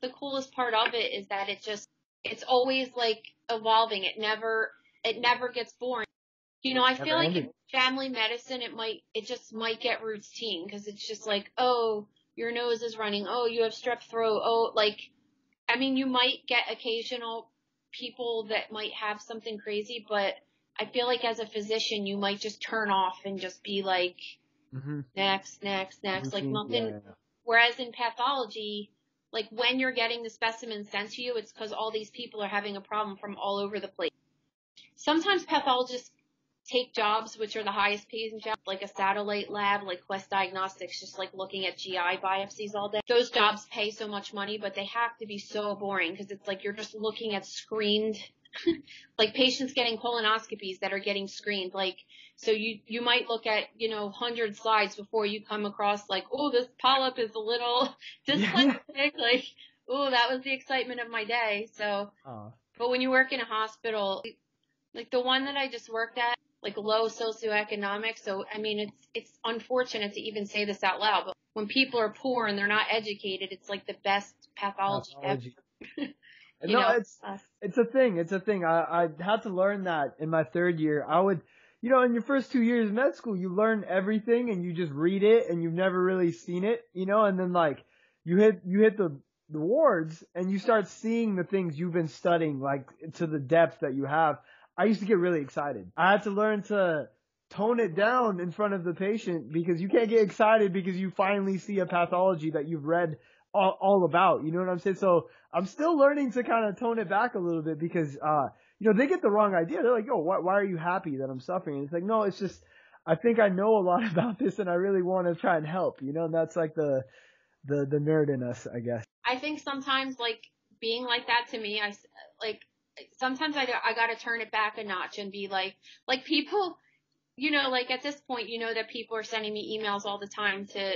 The coolest part of it is that it's always like evolving. It never gets boring. You know, I feel like in family medicine, it just might get routine because it's just like, oh, your nose is running. Oh, you have strep throat. Oh, like, I mean, you might get occasional people that might have something crazy, but I feel like as a physician, you might just turn off and just be like, next, like nothing. Yeah. Whereas in pathology, like when you're getting the specimen sent to you, it's because all these people are having a problem from all over the place. Sometimes pathologists take jobs which are the highest paying jobs, like a satellite lab, like Quest Diagnostics, just like looking at GI biopsies all day. Those jobs pay so much money, but they have to be so boring because it's like you're just looking at screened, like patients getting colonoscopies that are getting screened. Like, so you might look at, 100 slides before you come across like, oh, this polyp is a little dyslexic. Like, oh, that was the excitement of my day. So, but when you work in a hospital, like the one that I just worked at, like low socioeconomic. So, I mean, it's unfortunate to even say this out loud, but when people are poor and they're not educated, it's like the best pathology. No, it's a thing. It's a thing. I had to learn that in my third year. I would, in your first 2 years of med school, you learn everything and you just read it and you've never really seen it, and then like you hit the wards and you start seeing the things you've been studying, like to the depth that you have. I used to get really excited. I had to learn to tone it down in front of the patient because you can't get excited because you finally see a pathology that you've read all about. You know what I'm saying? So I'm still learning to kind of tone it back a little bit because, they get the wrong idea. They're like, yo, why are you happy that I'm suffering? And it's like, no, it's just, I think I know a lot about this and I really want to try and help, and that's like the nerd in us, I guess. I think sometimes like being like that to me, sometimes I got to turn it back a notch and be like people, like at this point, that people are sending me emails all the time to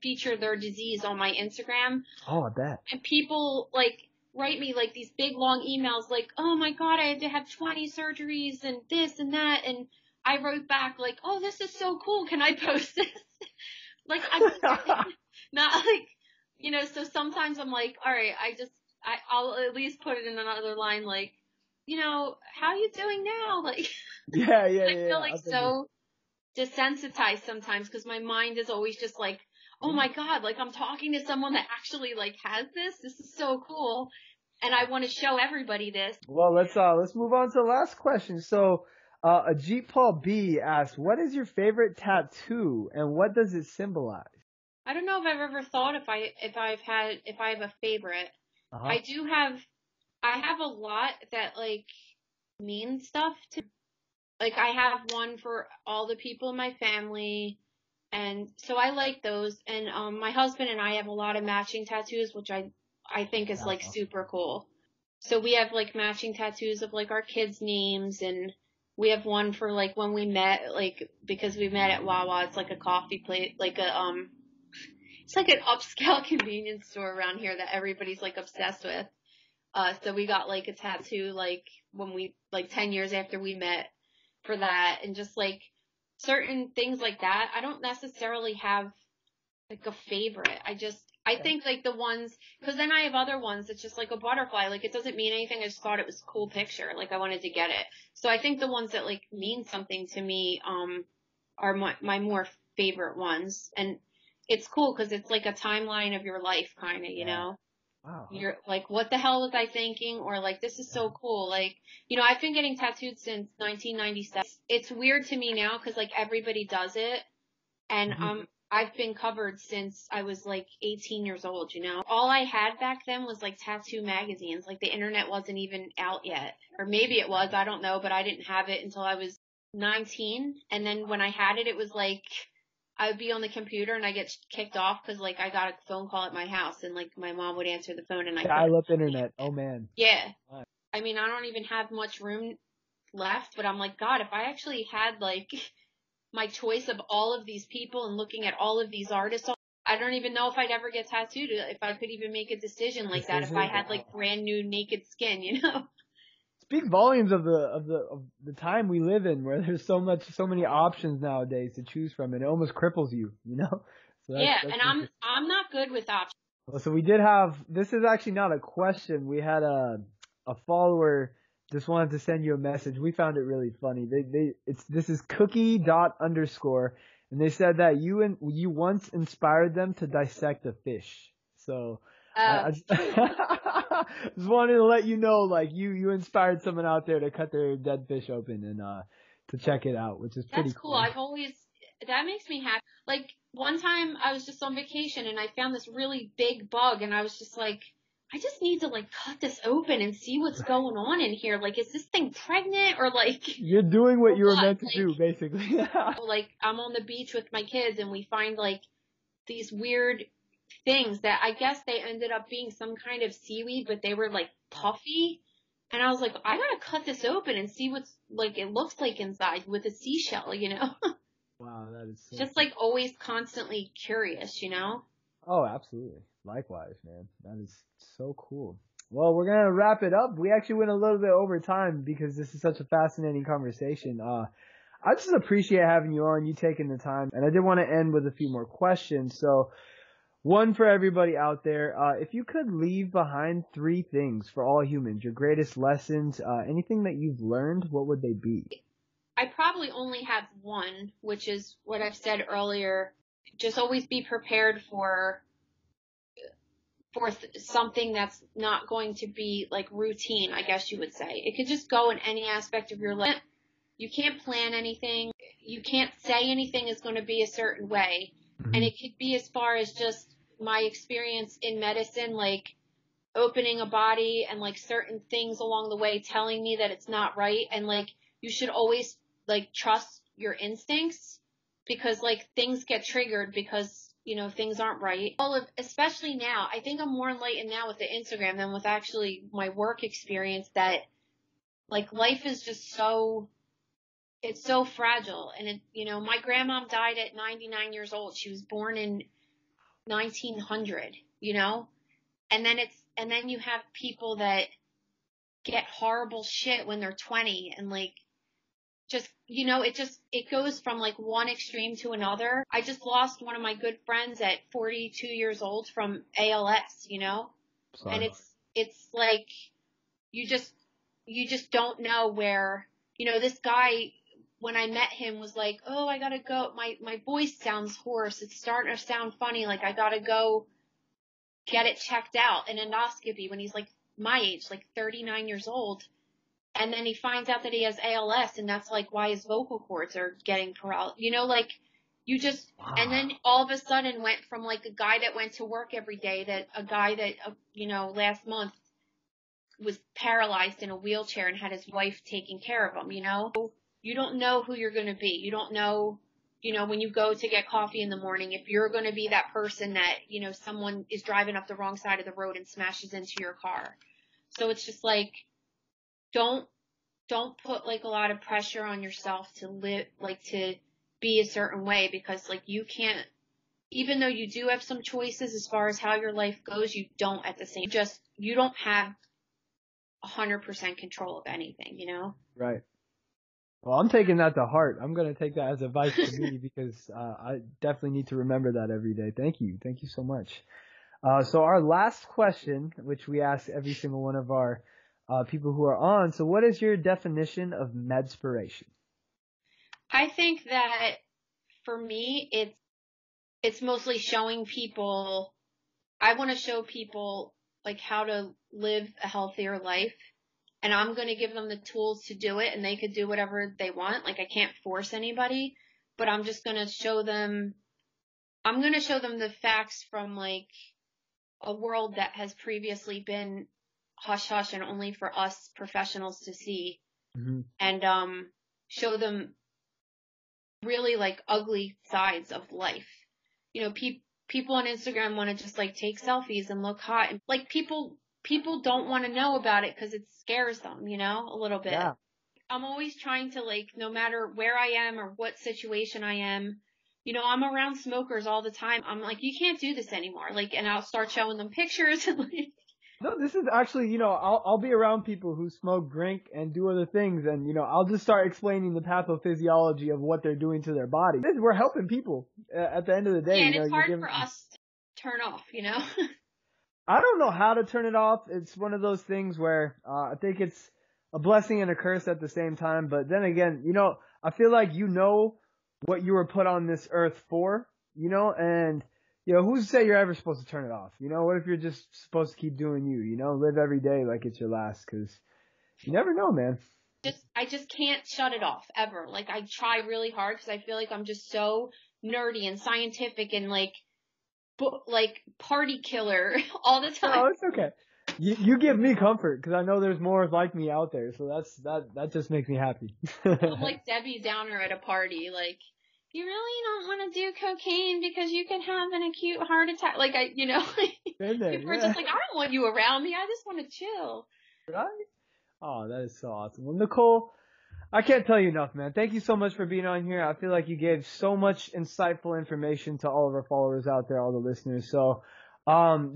feature their disease on my Instagram. Oh, I bet. And people like write me like these big long emails like, oh my God, I had to have 20 surgeries and this and that. And I wrote back like, oh, this is so cool. Can I post this? Like, I'm not like, so sometimes I'm like, all right, I'll at least put it in another line, like, how are you doing now? Like, yeah. I feel like so desensitized sometimes because my mind is always just like, oh my God, like I'm talking to someone that actually like has this. This is so cool. And I want to show everybody this. Well, let's move on to the last question. So, Ajit Paul B asks, what is your favorite tattoo and what does it symbolize? I don't know if I've ever thought if I have a favorite. I have a lot that like mean stuff to, like I have one for all the people in my family, and so I like those. And my husband and I have a lot of matching tattoos, which I think is like super cool. So we have like matching tattoos of like our kids' names, and we have one for like when we met, like because we met at Wawa. It's like a coffee place, like it's like an upscale convenience store around here that everybody's like obsessed with. So we got like a tattoo like when we like 10 years after we met for that, and just like certain things like that. I don't necessarily have like a favorite. I think like the ones, because then I have other ones that's just like a butterfly. Like it doesn't mean anything. I just thought it was a cool picture. Like I wanted to get it. So I think the ones that like mean something to me are my more favorite ones. And it's cool because it's like a timeline of your life kind of, know. Wow. You're like, what the hell was I thinking? Or like, this is so cool. Like, I've been getting tattooed since 1997. It's weird to me now because like everybody does it. And I've been covered since I was like 18 years old, All I had back then was like tattoo magazines. Like the internet wasn't even out yet. Or maybe it was, I don't know, but I didn't have it until I was 19. And then when I had it, it was like I would be on the computer and I get kicked off because like I got a phone call at my house and like my mom would answer the phone and I love internet. Oh man. Yeah. I mean, I don't even have much room left, but I'm like, God, if I actually had like my choice of all of these people and looking at all of these artists, I don't even know if I'd ever get tattooed, if I could even make a decision like that, if I had like brand new naked skin, It's speak volumes of the time we live in, where there's so many options nowadays to choose from, and it almost cripples you, you know? So Yeah, and I'm not good with options. Well, so we did have, this is actually not a question. We had a follower just wanted to send you a message. We found it really funny. This is cookie ._, and they said that you once inspired them to dissect a fish. So I just, just wanted to let you know, like, you inspired someone out there to cut their dead fish open and to check it out, which is pretty cool. That makes me happy. Like, one time I was just on vacation and I found this really big bug, and I was just like, I just need to, like, cut this open and see what's going on in here. Like, is this thing pregnant, or, like... You're doing what you were meant to do, basically. Like, I'm on the beach with my kids, and we find, like, these weird things that I guess they ended up being some kind of seaweed, but they were, like, puffy. And I was like, I gotta cut this open and see what's, like, it looks like inside with a seashell, you know? Wow, that is so just, cool. like, always constantly curious, you know? Oh, absolutely. Likewise, man. That is so cool. Well, we're going to wrap it up. We actually went a little bit over time because this is such a fascinating conversation. I just appreciate having you on, you taking the time. And I did want to end with a few more questions. So, one for everybody out there. If you could leave behind 3 things for all humans, your greatest lessons, anything that you've learned, what would they be? I probably only have one, which is what I've said earlier. Just always be prepared for something that's not going to be, like, routine, I guess you would say. It could just go in any aspect of your life. You can't plan anything. You can't say anything is going to be a certain way. Mm-hmm. And it could be as far as just my experience in medicine, like opening a body and, like, certain things along the way telling me that it's not right. And, like, you should always, like, trust your instincts, because, like, things get triggered because, you know, things aren't right. Especially now, I think I'm more enlightened now with the Instagram than with actually my work experience, that, like, life is just it's so fragile. And it, you know, my grandma died at 99 years old. She was born in 1900, you know, and then you have people that get horrible shit when they're 20, and, like, just, you know, it goes from, like, one extreme to another. I just lost one of my good friends at 42 years old from ALS, you know? Sorry. And it's like, you just don't know where, you know, this guy, when I met him, was like, oh, I gotta go. My voice sounds hoarse. It's starting to sound funny. Like, I gotta go get it checked out, an endoscopy, when he's, like, my age, like 39 years old. And then he finds out that he has ALS, and that's, like, why his vocal cords are getting paralyzed. You know, like, you just, wow. And then all of a sudden went from, like, a guy that went to work every day, that a guy that, you know, last month was paralyzed in a wheelchair and had his wife taking care of him, you know? You don't know who you're going to be. You don't know, you know, when you go to get coffee in the morning, if you're going to be that person that, you know, someone is driving up the wrong side of the road and smashes into your car. So it's just like, don't put, like, a lot of pressure on yourself to live, like, to be a certain way, because, like, you can't, even though you do have some choices as far as how your life goes, you don't at the same, you don't have 100% control of anything, you know? Right. Well, I'm taking that to heart. I'm going to take that as advice to me, because I definitely need to remember that every day. Thank you. Thank you so much. So our last question, which we ask every single one of our people who are on. So what is your definition of MEDspiration? I think that for me, it's mostly showing people, I want to show people, like, how to live a healthier life, and I'm going to give them the tools to do it, and they could do whatever they want. Like, I can't force anybody, but I'm just going to show them the facts from, like, a world that has previously been hush hush and only for us professionals to see. Mm-hmm. And show them really, like, ugly sides of life. You know, people on Instagram want to just, like, take selfies and look hot, and, like, people don't want to know about it because it scares them, you know, a little bit. Yeah. I'm always trying to, like, no matter where I am or what situation I am, you know, I'm around smokers all the time. I'm like, you can't do this anymore. Like, and I'll start showing them pictures and, like, No, this is actually, I'll be around people who smoke, drink, and do other things, and I'll just start explaining the pathophysiology of what they're doing to their body. We're helping people at the end of the day. Yeah, and it's hard for us to turn off, I don't know how to turn it off. It's one of those things where I think it's a blessing and a curse at the same time. But then again, I feel like what you were put on this earth for, and who's to say you're ever supposed to turn it off? What if you're just supposed to keep doing you, live every day like it's your last, cause you never know, man. I just can't shut it off ever. Like I try really hard because I feel like I'm just so nerdy and scientific and like party killer all the time. Oh, it's okay. You give me comfort because I know there's more like me out there. So that just makes me happy. I'm like Debbie Downer at a party, like, you really don't want to do cocaine because you can have an acute heart attack. Like people are just like, I don't want you around me. I just want to chill. Right? Oh, that is so awesome. Well, Nicole, I can't tell you enough, man. Thank you so much for being on here. I feel like you gave so much insightful information to all of our followers out there, all the listeners. So,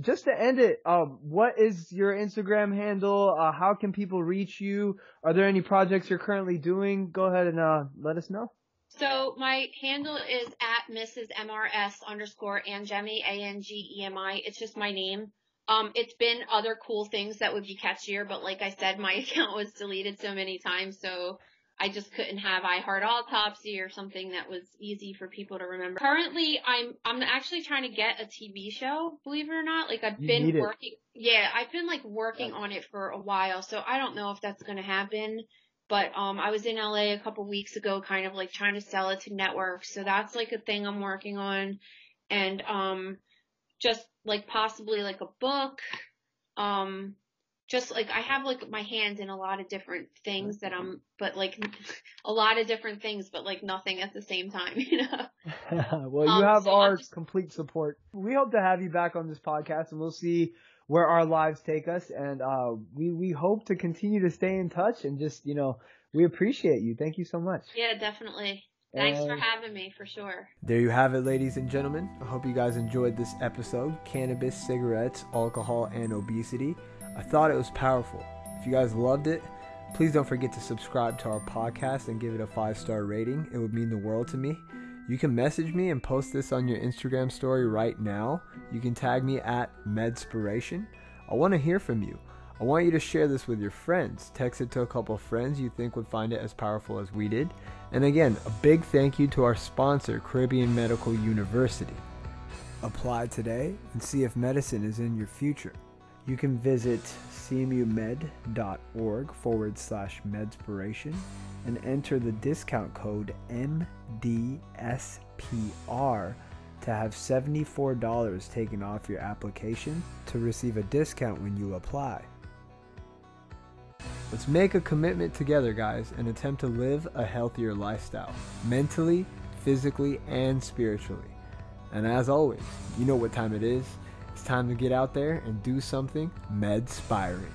just to end it, what is your Instagram handle? How can people reach you? Are there any projects you're currently doing? Go ahead and let us know. So my handle is at Mrs.MRS_Angemi, Angemi. It's just my name. It's been other cool things that would be catchier, but like I said, my account was deleted so many times, so I just couldn't have I Heart Autopsy or something that was easy for people to remember. Currently, I'm actually trying to get a TV show, believe it or not. Like I've been working on it for a while, so I don't know if that's going to happen. But I was in LA a couple weeks ago, kind of like trying to sell it to networks. So that's like a thing I'm working on. And just like possibly like a book. Just like I have like my hands in a lot of different things but like nothing at the same time, Well, you have our complete support. We hope to have you back on this podcast, and we'll see where our lives take us. And we hope to continue to stay in touch, and just, we appreciate you. Thank you so much. Yeah, definitely. Thanks for having me, for sure. There you have it, ladies and gentlemen. I hope you guys enjoyed this episode. Cannabis, cigarettes, alcohol, and obesity. I thought it was powerful. If you guys loved it, please don't forget to subscribe to our podcast and give it a 5-star rating. It would mean the world to me. You can message me and post this on your Instagram story right now. You can tag me at MEDspiration. I want to hear from you. I want you to share this with your friends. Text it to a couple of friends you think would find it as powerful as we did. And again, a big thank you to our sponsor, Caribbean Medical University. Apply today and see if medicine is in your future. You can visit cmumed.org/MEDspiration and enter the discount code MDSPR to have $74 taken off your application to receive a discount when you apply. Let's make a commitment together, guys, and attempt to live a healthier lifestyle, mentally, physically, and spiritually. And as always, you know what time it is. It's time to get out there and do something med-spiring.